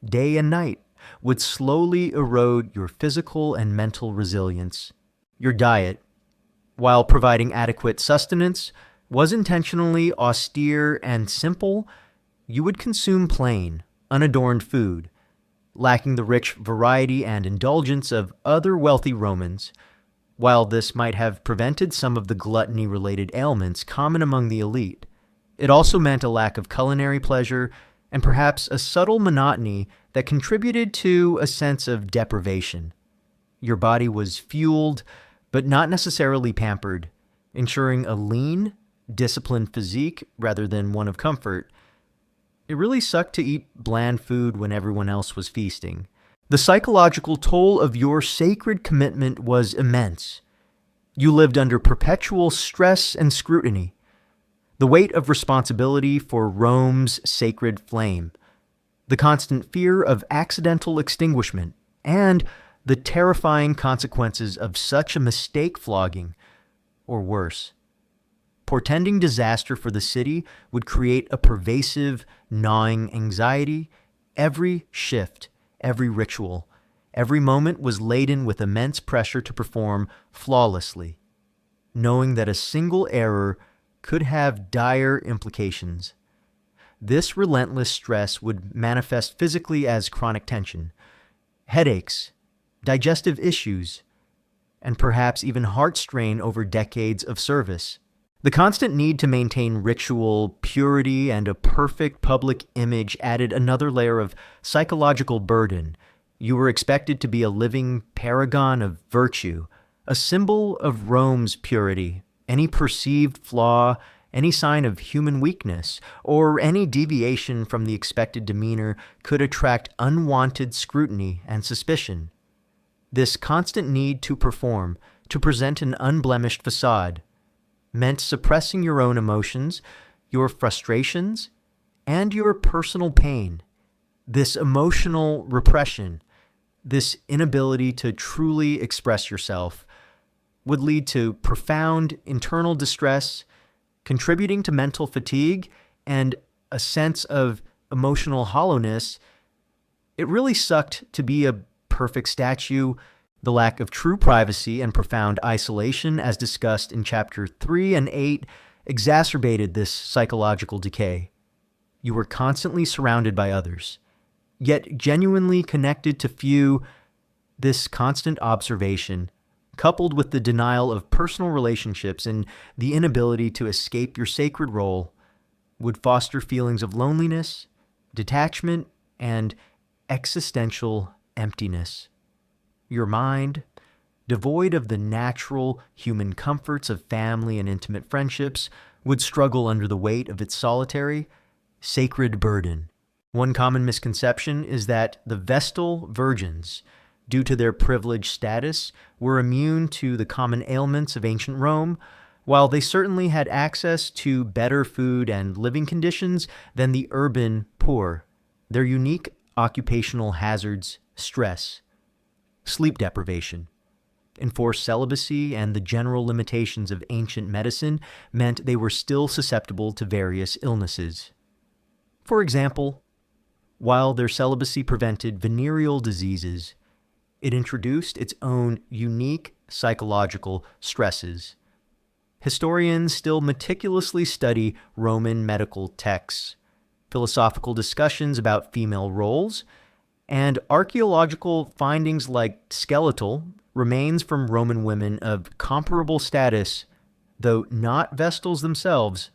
day and night, would slowly erode your physical and mental resilience. Your diet, while providing adequate sustenance, was intentionally austere and simple. You would consume plain, unadorned food, lacking the rich variety and indulgence of other wealthy Romans. While this might have prevented some of the gluttony-related ailments common among the elite, it also meant a lack of culinary pleasure and perhaps a subtle monotony that contributed to a sense of deprivation. Your body was fueled, but not necessarily pampered, ensuring a lean, disciplined physique rather than one of comfort. It really sucked to eat bland food when everyone else was feasting. The psychological toll of your sacred commitment was immense. You lived under perpetual stress and scrutiny, the weight of responsibility for Rome's sacred flame, the constant fear of accidental extinguishment, and the terrifying consequences of such a mistake flogging, or worse. Portending disaster for the city would create a pervasive, gnawing anxiety. Every shift, every ritual, every moment was laden with immense pressure to perform flawlessly, knowing that a single error could have dire implications. This relentless stress would manifest physically as chronic tension, headaches, digestive issues, and perhaps even heart strain over decades of service. The constant need to maintain ritual purity and a perfect public image added another layer of psychological burden. You were expected to be a living paragon of virtue, a symbol of Rome's purity. Any perceived flaw, any sign of human weakness, or any deviation from the expected demeanor could attract unwanted scrutiny and suspicion. This constant need to perform, to present an unblemished facade, meant suppressing your own emotions, your frustrations, and your personal pain. This emotional repression, this inability to truly express yourself, would lead to profound internal distress, contributing to mental fatigue and a sense of emotional hollowness. It really sucked to be a perfect statue. The lack of true privacy and profound isolation, as discussed in Chapter 3 and 8, exacerbated this psychological decay. You were constantly surrounded by others, yet genuinely connected to few. This constant observation, coupled with the denial of personal relationships and the inability to escape your sacred role, would foster feelings of loneliness, detachment, and existential emptiness. Your mind, devoid of the natural human comforts of family and intimate friendships, would struggle under the weight of its solitary, sacred burden. One common misconception is that the Vestal Virgins, due to their privileged status, were immune to the common ailments of ancient Rome. While they certainly had access to better food and living conditions than the urban poor, their unique occupational hazards, stress, sleep deprivation, enforced celibacy, and the general limitations of ancient medicine meant they were still susceptible to various illnesses. For example, while their celibacy prevented venereal diseases, it introduced its own unique psychological stresses. Historians still meticulously study Roman medical texts, philosophical discussions about female roles, and archaeological findings like skeletal remains from Roman women of comparable status, though not Vestals themselves,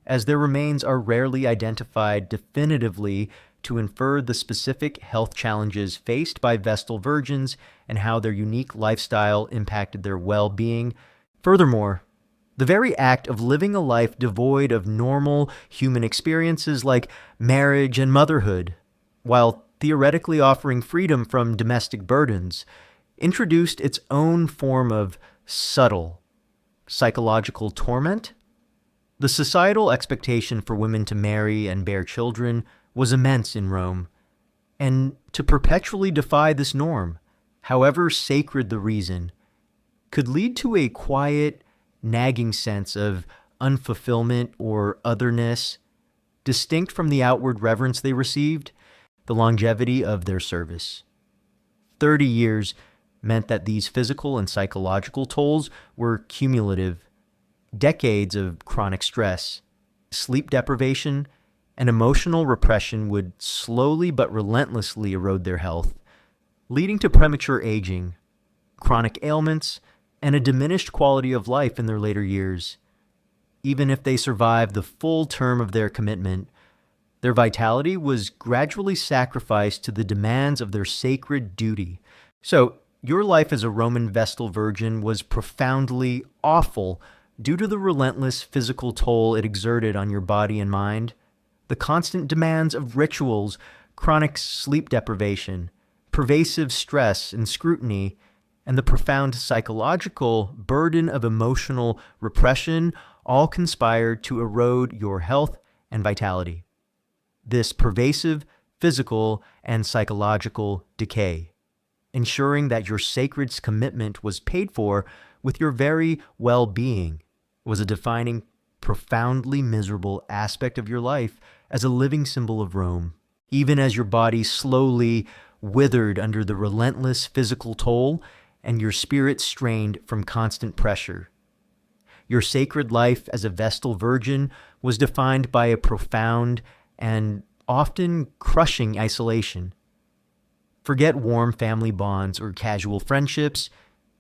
as their remains are rarely identified definitively to infer the specific health challenges faced by Vestal virgins and how their unique lifestyle impacted their well-being. Furthermore, the very act of living a life devoid of normal human experiences like marriage and motherhood, while theoretically offering freedom from domestic burdens, introduced its own form of subtle psychological torment. The societal expectation for women to marry and bear children was immense in Rome, and to perpetually defy this norm, however sacred the reason, could lead to a quiet, nagging sense of unfulfillment or otherness, distinct from the outward reverence they received, the longevity of their service. 30 years meant that these physical and psychological tolls were cumulative. Decades of chronic stress, sleep deprivation, and emotional repression would slowly but relentlessly erode their health, leading to premature aging, chronic ailments, and a diminished quality of life in their later years. Even if they survived the full term of their commitment, their vitality was gradually sacrificed to the demands of their sacred duty. So, your life as a Roman Vestal Virgin was profoundly awful due to the relentless physical toll it exerted on your body and mind, the constant demands of rituals, chronic sleep deprivation, pervasive stress and scrutiny, and the profound psychological burden of emotional repression all conspired to erode your health and vitality. This pervasive physical and psychological decay, ensuring that your sacred commitment was paid for with your very well-being, was a defining, profoundly miserable aspect of your life as a living symbol of Rome. Even as your body slowly withered under the relentless physical toll and your spirit strained from constant pressure. Your sacred life as a Vestal Virgin was defined by a profound and often crushing isolation. Forget warm family bonds or casual friendships.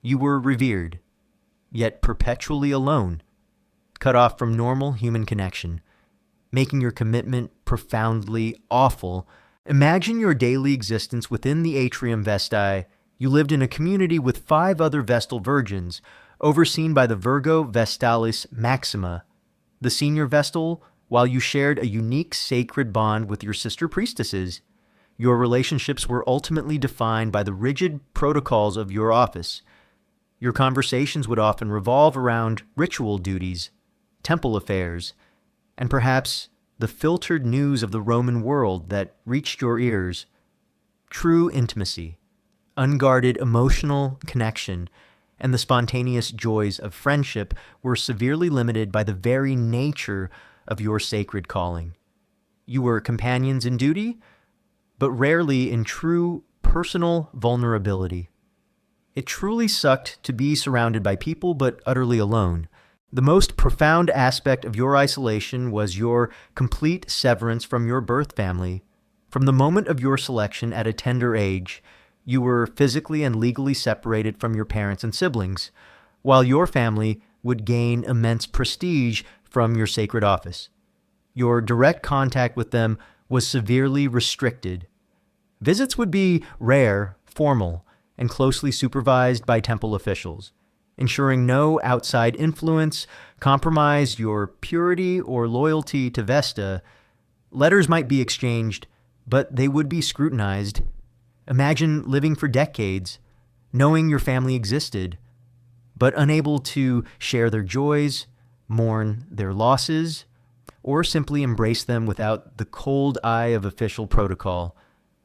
You were revered, yet perpetually alone, cut off from normal human connection, making your commitment profoundly awful. Imagine your daily existence within the Atrium Vestae. You lived in a community with 5 other Vestal Virgins, overseen by the Virgo Vestalis Maxima, the senior Vestal, while you shared a unique sacred bond with your sister priestesses. Your relationships were ultimately defined by the rigid protocols of your office. Your conversations would often revolve around ritual duties, temple affairs, and perhaps the filtered news of the Roman world that reached your ears. True intimacy, unguarded emotional connection, and the spontaneous joys of friendship were severely limited by the very nature of your sacred calling. You were companions in duty, but rarely in true personal vulnerability. It truly sucked to be surrounded by people, but utterly alone. The most profound aspect of your isolation was your complete severance from your birth family. From the moment of your selection at a tender age, you were physically and legally separated from your parents and siblings, while your family would gain immense prestige from your sacred office. Your direct contact with them was severely restricted. Visits would be rare, formal, and closely supervised by temple officials, ensuring no outside influence compromised your purity or loyalty to Vesta. Letters might be exchanged, but they would be scrutinized. Imagine living for decades, knowing your family existed, but unable to share their joys, mourn their losses, or simply embrace them without the cold eye of official protocol.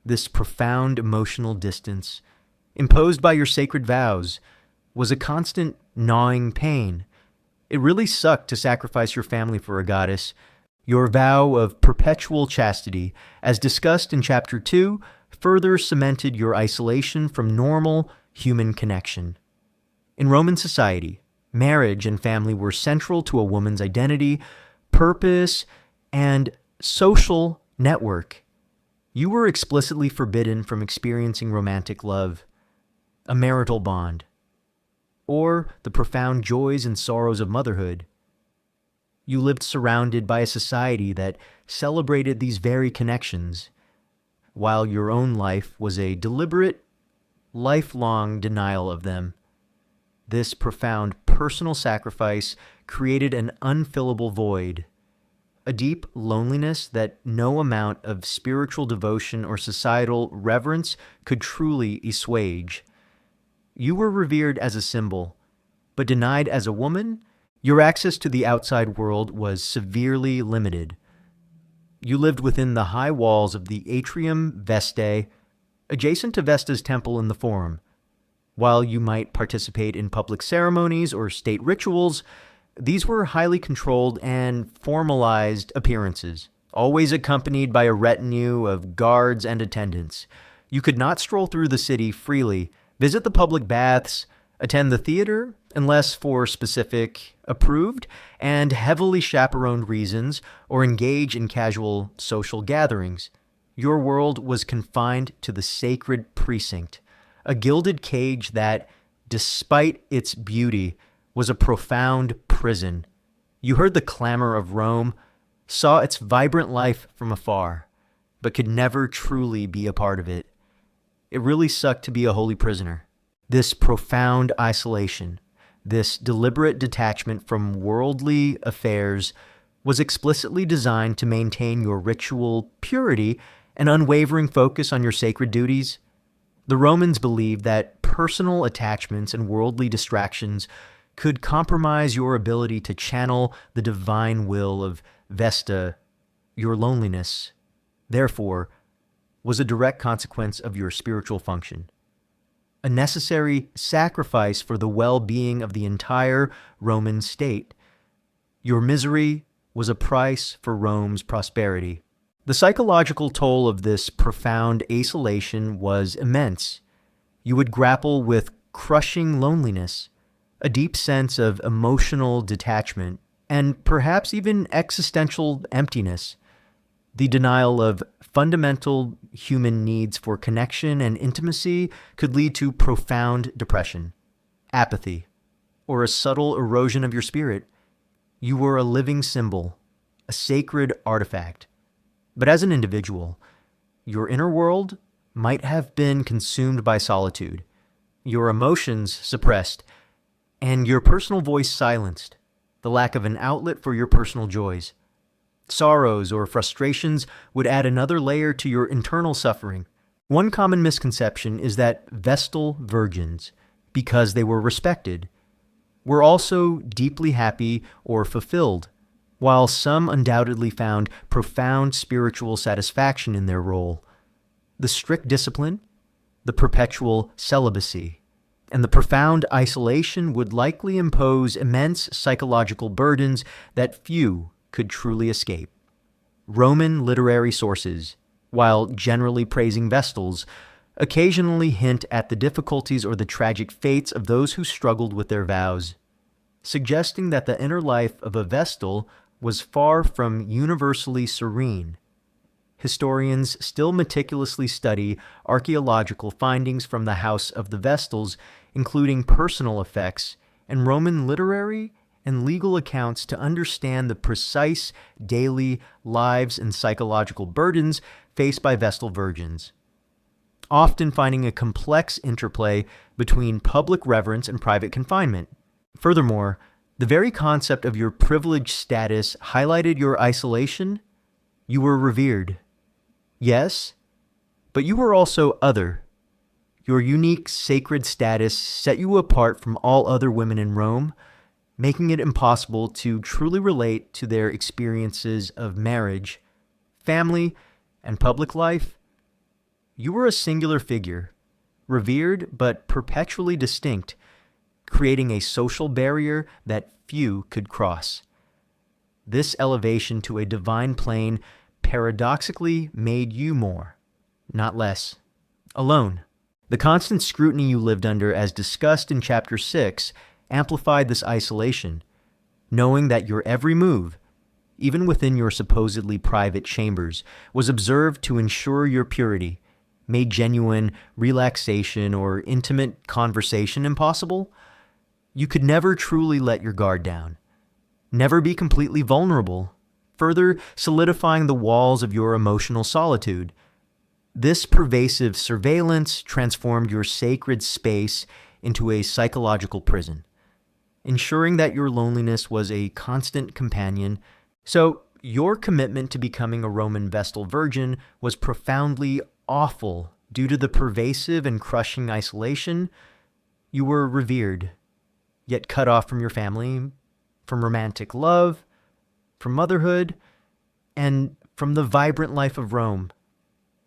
This profound emotional distance, imposed by your sacred vows, was a constant gnawing pain. It really sucked to sacrifice your family for a goddess. Your vow of perpetual chastity, as discussed in Chapter 2, further cemented your isolation from normal human connection. In Roman society, marriage and family were central to a woman's identity, purpose, and social network. You were explicitly forbidden from experiencing romantic love, a marital bond, or the profound joys and sorrows of motherhood. You lived surrounded by a society that celebrated these very connections, while your own life was a deliberate, lifelong denial of them. This profound personal sacrifice created an unfillable void, a deep loneliness that no amount of spiritual devotion or societal reverence could truly assuage. You were revered as a symbol, but denied as a woman. Your access to the outside world was severely limited. You lived within the high walls of the Atrium Vestae, adjacent to Vesta's temple in the Forum. While you might participate in public ceremonies or state rituals, these were highly controlled and formalized appearances, always accompanied by a retinue of guards and attendants. You could not stroll through the city freely, visit the public baths, attend the theater, unless for specific, approved, and heavily chaperoned reasons, or engage in casual social gatherings. Your world was confined to the sacred precinct, a gilded cage that, despite its beauty, was a profound prison. You heard the clamor of Rome, saw its vibrant life from afar, but could never truly be a part of it. It really sucked to be a holy prisoner. This profound isolation, this deliberate detachment from worldly affairs, was explicitly designed to maintain your ritual purity and unwavering focus on your sacred duties. The Romans believed that personal attachments and worldly distractions could compromise your ability to channel the divine will of Vesta. Your loneliness, therefore, was a direct consequence of your spiritual function, a necessary sacrifice for the well-being of the entire Roman state. Your misery was a price for Rome's prosperity. The psychological toll of this profound isolation was immense. You would grapple with crushing loneliness, a deep sense of emotional detachment, and perhaps even existential emptiness. The denial of fundamental human needs for connection and intimacy could lead to profound depression, apathy, or a subtle erosion of your spirit. You were a living symbol, a sacred artifact. But as an individual, your inner world might have been consumed by solitude, your emotions suppressed, and your personal voice silenced, the lack of an outlet for your personal joys. Sorrows or frustrations would add another layer to your internal suffering. One common misconception is that Vestal Virgins, because they were respected, were also deeply happy or fulfilled, while some undoubtedly found profound spiritual satisfaction in their role. The strict discipline, the perpetual celibacy, and the profound isolation would likely impose immense psychological burdens that few could truly escape. Roman literary sources, while generally praising Vestals, occasionally hint at the difficulties or the tragic fates of those who struggled with their vows, suggesting that the inner life of a Vestal was far from universally serene. Historians still meticulously study archaeological findings from the house of the Vestals, including personal effects and Roman literary and legal accounts, to understand the precise daily lives and psychological burdens faced by Vestal virgins, often finding a complex interplay between public reverence and private confinement. Furthermore, the very concept of your privileged status highlighted your isolation. You were revered. Yes, but you were also other. Your unique sacred status set you apart from all other women in Rome, making it impossible to truly relate to their experiences of marriage, family, and public life. You were a singular figure, revered but perpetually distinct, creating a social barrier that few could cross. This elevation to a divine plane paradoxically made you more, not less, alone. The constant scrutiny you lived under, as discussed in Chapter 6, amplified this isolation, knowing that your every move, even within your supposedly private chambers, was observed to ensure your purity, made genuine relaxation or intimate conversation impossible. You could never truly let your guard down, never be completely vulnerable, further solidifying the walls of your emotional solitude. This pervasive surveillance transformed your sacred space into a psychological prison, ensuring that your loneliness was a constant companion. So, your commitment to becoming a Roman Vestal Virgin was profoundly awful due to the pervasive and crushing isolation. You were revered, yet cut off from your family, from romantic love, from motherhood, and from the vibrant life of Rome.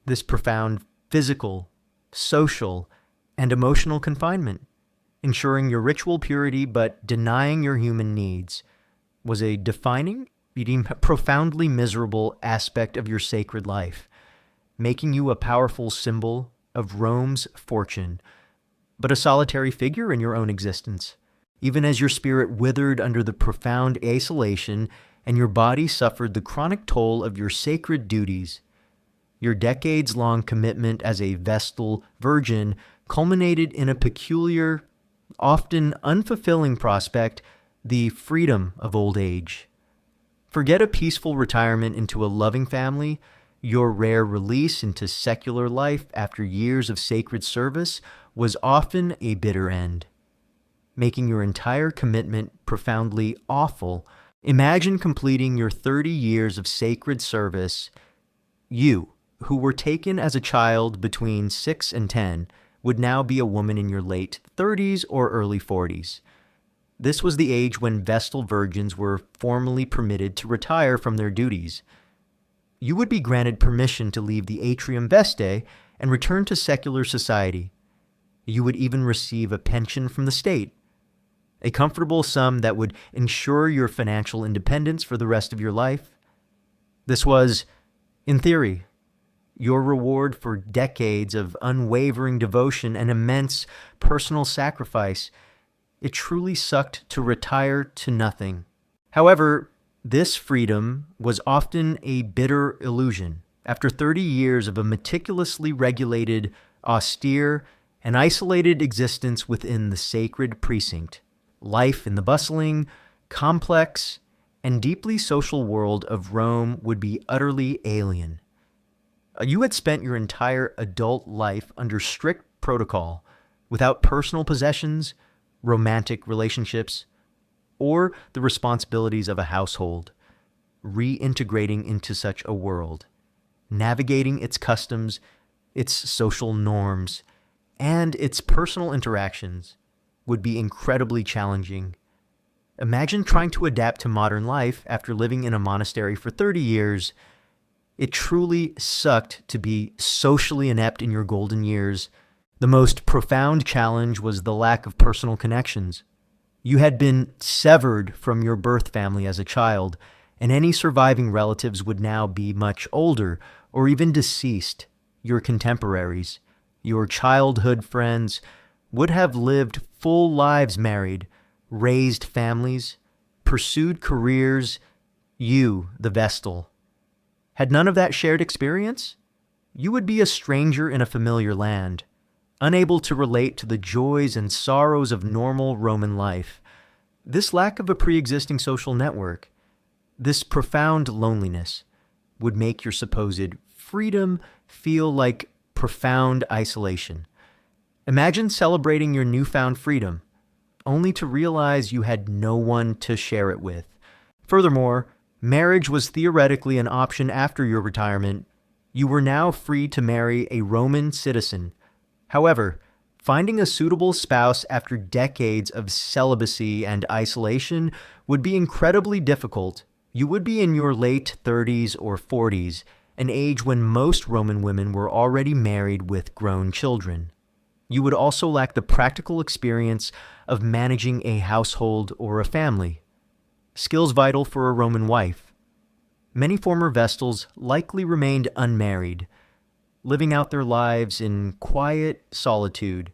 This profound physical, social, and emotional confinement, ensuring your ritual purity but denying your human needs, was a defining, profoundly miserable aspect of your sacred life, making you a powerful symbol of Rome's fortune, but a solitary figure in your own existence. Even as your spirit withered under the profound isolation and your body suffered the chronic toll of your sacred duties, your decades-long commitment as a Vestal Virgin culminated in a peculiar, often unfulfilling prospect, the freedom of old age. Forget a peaceful retirement into a loving family. Your rare release into secular life after years of sacred service was often a bitter end, making your entire commitment profoundly awful. Imagine completing your 30 years of sacred service. You, who were taken as a child between 6 and 10, would now be a woman in your late 30s or early 40s. This was the age when Vestal Virgins were formally permitted to retire from their duties. You would be granted permission to leave the atrium Vestae and return to secular society. You would even receive a pension from the state, a comfortable sum that would ensure your financial independence for the rest of your life. This was, in theory, your reward for decades of unwavering devotion and immense personal sacrifice. It truly sucked to retire to nothing. However, this freedom was often a bitter illusion. After 30 years of a meticulously regulated, austere, and isolated existence within the sacred precinct, life in the bustling, complex, and deeply social world of Rome would be utterly alien. You had spent your entire adult life under strict protocol, without personal possessions, romantic relationships, or the responsibilities of a household, reintegrating into such a world, navigating its customs, its social norms, and its personal interactions would be incredibly challenging. Imagine trying to adapt to modern life after living in a monastery for 30 years. It truly sucked to be socially inept in your golden years. The most profound challenge was the lack of personal connections. You had been severed from your birth family as a child, and any surviving relatives would now be much older or even deceased. Your contemporaries, your childhood friends, would have lived full lives married, raised families, pursued careers. You, the Vestal, had none of that shared experience? You would be a stranger in a familiar land, unable to relate to the joys and sorrows of normal Roman life. This lack of a pre-existing social network, this profound loneliness, would make your supposed freedom feel like profound isolation. Imagine celebrating your newfound freedom, only to realize you had no one to share it with. Furthermore, marriage was theoretically an option after your retirement. You were now free to marry a Roman citizen. However, finding a suitable spouse after decades of celibacy and isolation would be incredibly difficult. You would be in your late 30s or 40s, an age when most Roman women were already married with grown children. You would also lack the practical experience of managing a household or a family, skills vital for a Roman wife. Many former Vestals likely remained unmarried, living out their lives in quiet solitude,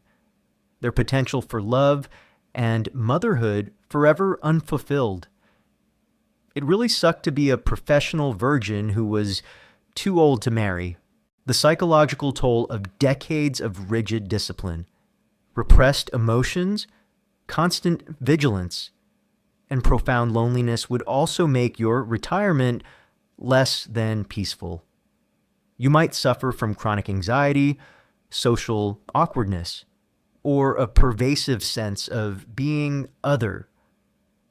their potential for love and motherhood forever unfulfilled. It really sucked to be a professional virgin who was too old to marry. The psychological toll of decades of rigid discipline, repressed emotions, constant vigilance, and profound loneliness would also make your retirement less than peaceful. You might suffer from chronic anxiety, social awkwardness, or a pervasive sense of being other.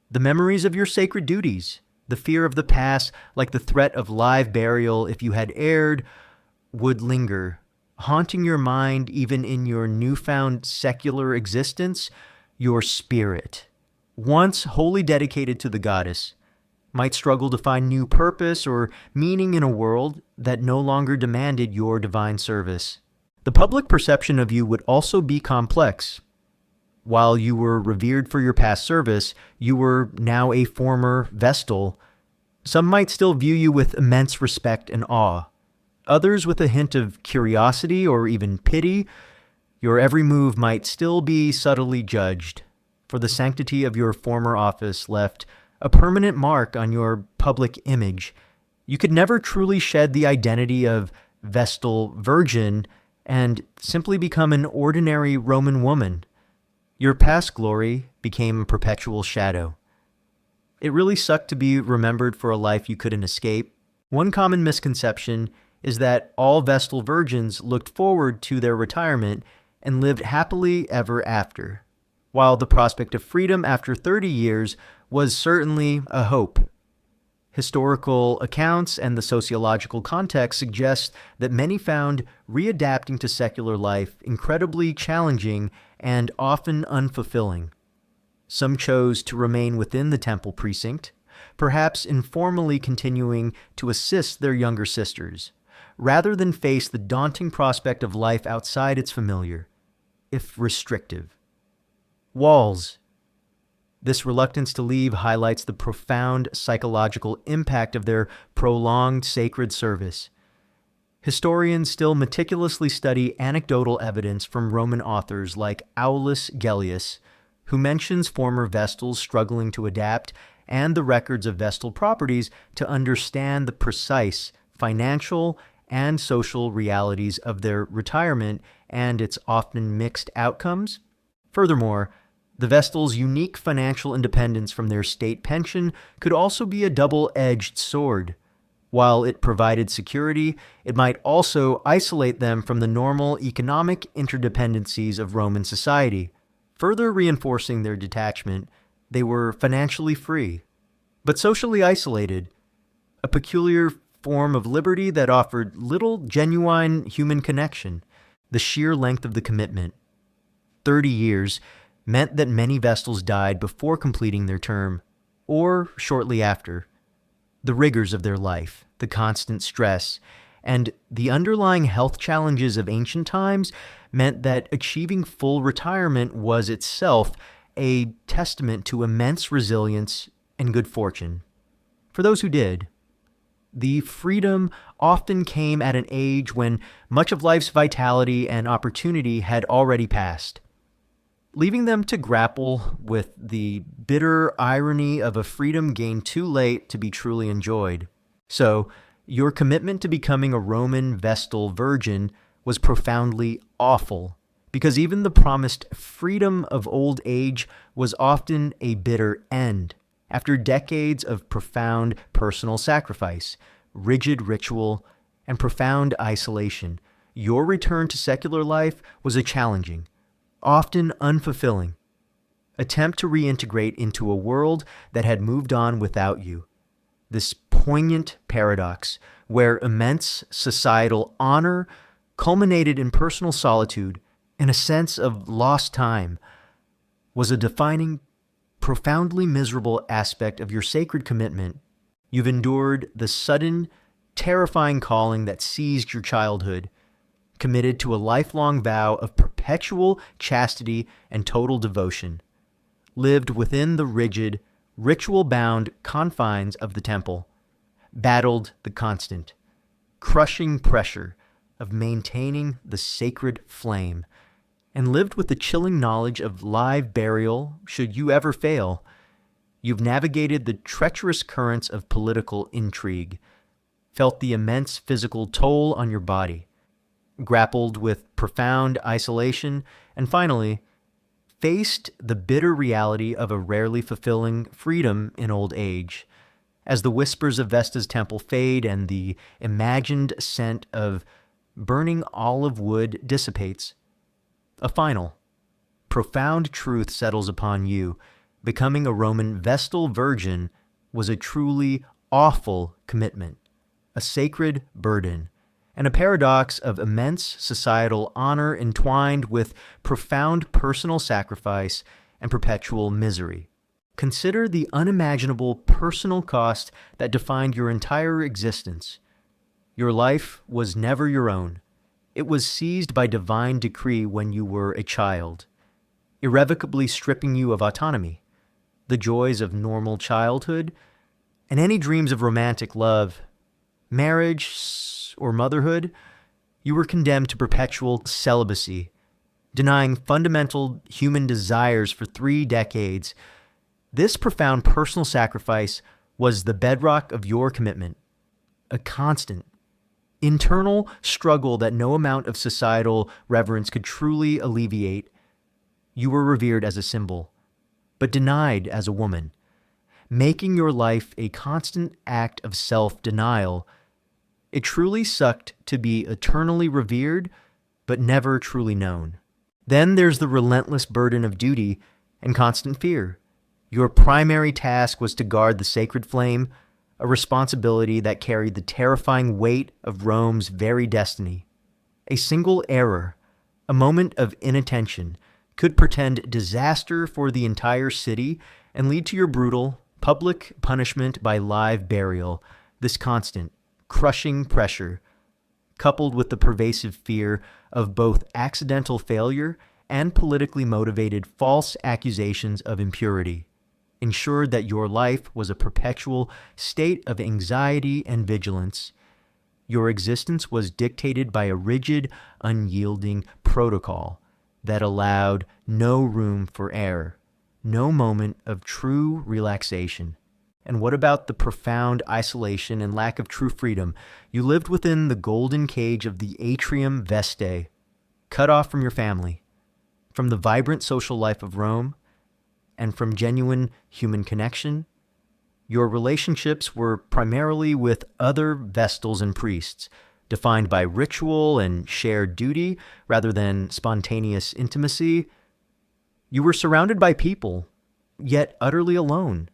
The memories of your sacred duties, the fear of the past, like the threat of live burial if you had erred, would linger, haunting your mind even in your newfound secular existence. Your spirit, once wholly dedicated to the goddess, might struggle to find new purpose or meaning in a world that no longer demanded your divine service. The public perception of you would also be complex. While you were revered for your past service, you were now a former Vestal. Some might still view you with immense respect and awe. Others with a hint of curiosity or even pity. Your every move might still be subtly judged, for the sanctity of your former office left a permanent mark on your public image. You could never truly shed the identity of Vestal Virgin and simply become an ordinary Roman woman. Your past glory became a perpetual shadow. It really sucked to be remembered for a life you couldn't escape. One common misconception is that all Vestal Virgins looked forward to their retirement and lived happily ever after, while the prospect of freedom after 30 years was certainly a hope. Historical accounts and the sociological context suggest that many found readapting to secular life incredibly challenging and often unfulfilling. Some chose to remain within the temple precinct, perhaps informally continuing to assist their younger sisters, rather than face the daunting prospect of life outside its familiar, if restrictive. Walls. This reluctance to leave highlights the profound psychological impact of their prolonged sacred service. Historians still meticulously study anecdotal evidence from Roman authors like Aulus Gellius, who mentions former Vestals struggling to adapt, and the records of Vestal properties to understand the precise financial and social realities of their retirement and its often mixed outcomes. Furthermore, the Vestals' unique financial independence from their state pension could also be a double-edged sword. While it provided security, it might also isolate them from the normal economic interdependencies of Roman society. Further reinforcing their detachment, they were financially free, but socially isolated, a peculiar form of liberty that offered little genuine human connection. The sheer length of the commitment, 30 years, meant that many Vestals died before completing their term, or shortly after. The rigors of their life, the constant stress, and the underlying health challenges of ancient times meant that achieving full retirement was itself a testament to immense resilience and good fortune. For those who did, the freedom often came at an age when much of life's vitality and opportunity had already passed, leaving them to grapple with the bitter irony of a freedom gained too late to be truly enjoyed. So, your commitment to becoming a Roman Vestal Virgin was profoundly awful, because even the promised freedom of old age was often a bitter end. After decades of profound personal sacrifice, rigid ritual, and profound isolation, your return to secular life was a challenging, often unfulfilling attempt to reintegrate into a world that had moved on without you. This poignant paradox, where immense societal honor culminated in personal solitude and a sense of lost time, was a defining, profoundly miserable aspect of your sacred commitment. You've endured the sudden, terrifying calling that seized your childhood, committed to a lifelong vow of perpetual chastity and total devotion, lived within the rigid, ritual-bound confines of the temple, battled the constant, crushing pressure of maintaining the sacred flame, and lived with the chilling knowledge of live burial should you ever fail. You've navigated the treacherous currents of political intrigue, felt the immense physical toll on your body, grappled with profound isolation, and finally, faced the bitter reality of a rarely fulfilling freedom in old age. As the whispers of Vesta's temple fade and the imagined scent of burning olive wood dissipates, a final, profound truth settles upon you. Becoming a Roman Vestal Virgin was a truly awful commitment, a sacred burden, and a paradox of immense societal honor entwined with profound personal sacrifice and perpetual misery. Consider the unimaginable personal cost that defined your entire existence. Your life was never your own. It was seized by divine decree when you were a child, irrevocably stripping you of autonomy, the joys of normal childhood, and any dreams of romantic love. marriage, or motherhood, you were condemned to perpetual celibacy, denying fundamental human desires for 3 decades. This profound personal sacrifice was the bedrock of your commitment, a constant, internal struggle that no amount of societal reverence could truly alleviate. You were revered as a symbol, but denied as a woman, making your life a constant act of self-denial. It truly sucked to be eternally revered, but never truly known. Then there's the relentless burden of duty and constant fear. Your primary task was to guard the sacred flame, a responsibility that carried the terrifying weight of Rome's very destiny. A single error, a moment of inattention, could portend disaster for the entire city and lead to your brutal, public punishment by live burial. This constant, crushing pressure, coupled with the pervasive fear of both accidental failure and politically motivated false accusations of impurity, ensured that your life was a perpetual state of anxiety and vigilance. Your existence was dictated by a rigid, unyielding protocol that allowed no room for error, no moment of true relaxation. And what about the profound isolation and lack of true freedom? You lived within the golden cage of the atrium Vestae, cut off from your family, from the vibrant social life of Rome, and from genuine human connection. Your relationships were primarily with other Vestals and priests, defined by ritual and shared duty rather than spontaneous intimacy. You were surrounded by people, yet utterly alone,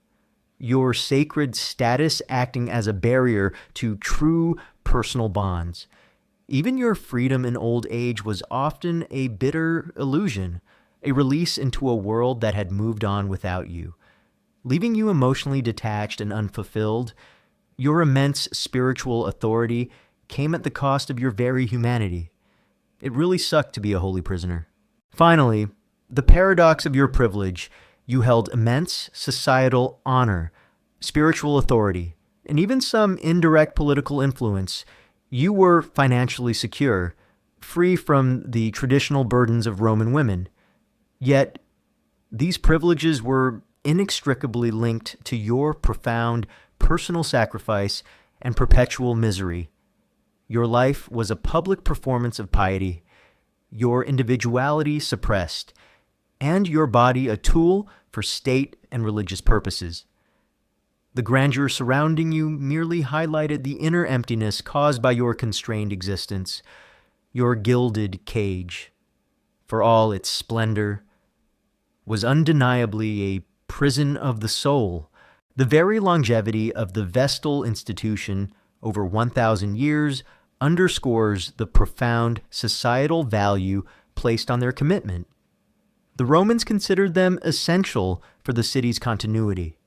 your sacred status acting as a barrier to true personal bonds. Even your freedom in old age was often a bitter illusion, a release into a world that had moved on without you, leaving you emotionally detached and unfulfilled. Your immense spiritual authority came at the cost of your very humanity. It really sucked to be a holy prisoner. Finally, the paradox of your privilege. You held immense societal honor, spiritual authority, and even some indirect political influence. You were financially secure, free from the traditional burdens of Roman women. Yet, these privileges were inextricably linked to your profound personal sacrifice and perpetual misery. Your life was a public performance of piety, your individuality suppressed, and your body a tool for state and religious purposes. The grandeur surrounding you merely highlighted the inner emptiness caused by your constrained existence. Your gilded cage, for all its splendor, was undeniably a prison of the soul. The very longevity of the Vestal institution, over 1,000 years, underscores the profound societal value placed on their commitment. The Romans considered them essential for the city's continuity,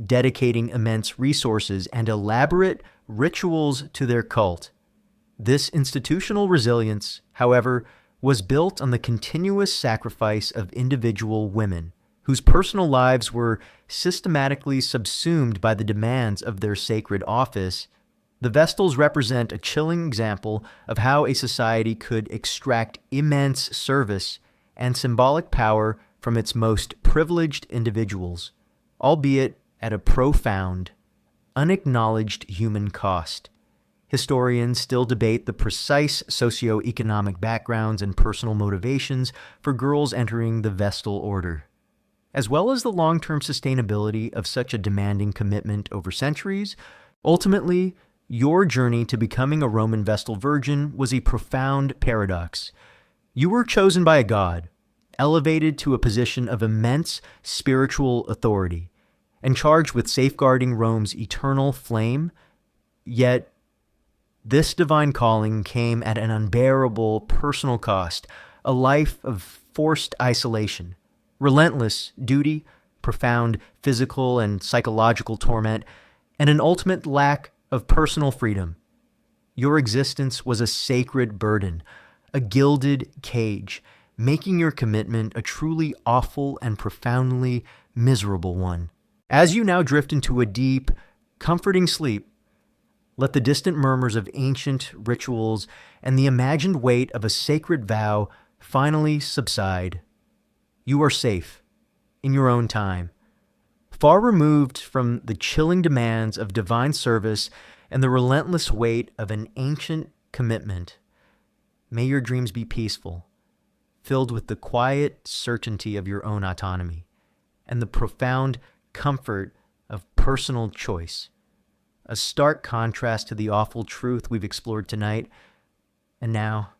dedicating immense resources and elaborate rituals to their cult. This institutional resilience, however, was built on the continuous sacrifice of individual women, whose personal lives were systematically subsumed by the demands of their sacred office. The Vestals represent a chilling example of how a society could extract immense service and symbolic power from its most privileged individuals, albeit at a profound, unacknowledged human cost. Historians still debate the precise socio-economic backgrounds and personal motivations for girls entering the Vestal order, as well as the long-term sustainability of such a demanding commitment over centuries. Ultimately, your journey to becoming a Roman Vestal Virgin was a profound paradox. You were chosen by a god, elevated to a position of immense spiritual authority, and charged with safeguarding Rome's eternal flame. Yet, this divine calling came at an unbearable personal cost, a life of forced isolation, relentless duty, profound physical and psychological torment, and an ultimate lack of personal freedom. Your existence was a sacred burden, a gilded cage, making your commitment a truly awful and profoundly miserable one. As you now drift into a deep, comforting sleep, Let the distant murmurs of ancient rituals and the imagined weight of a sacred vow finally subside. You are safe, in your own time, far removed from the chilling demands of divine service and the relentless weight of an ancient commitment. May your dreams be peaceful, filled with the quiet certainty of your own autonomy and the profound comfort of personal choice. A stark contrast to the awful truth we've explored tonight. And now,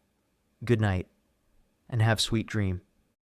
good night, and have sweet dreams.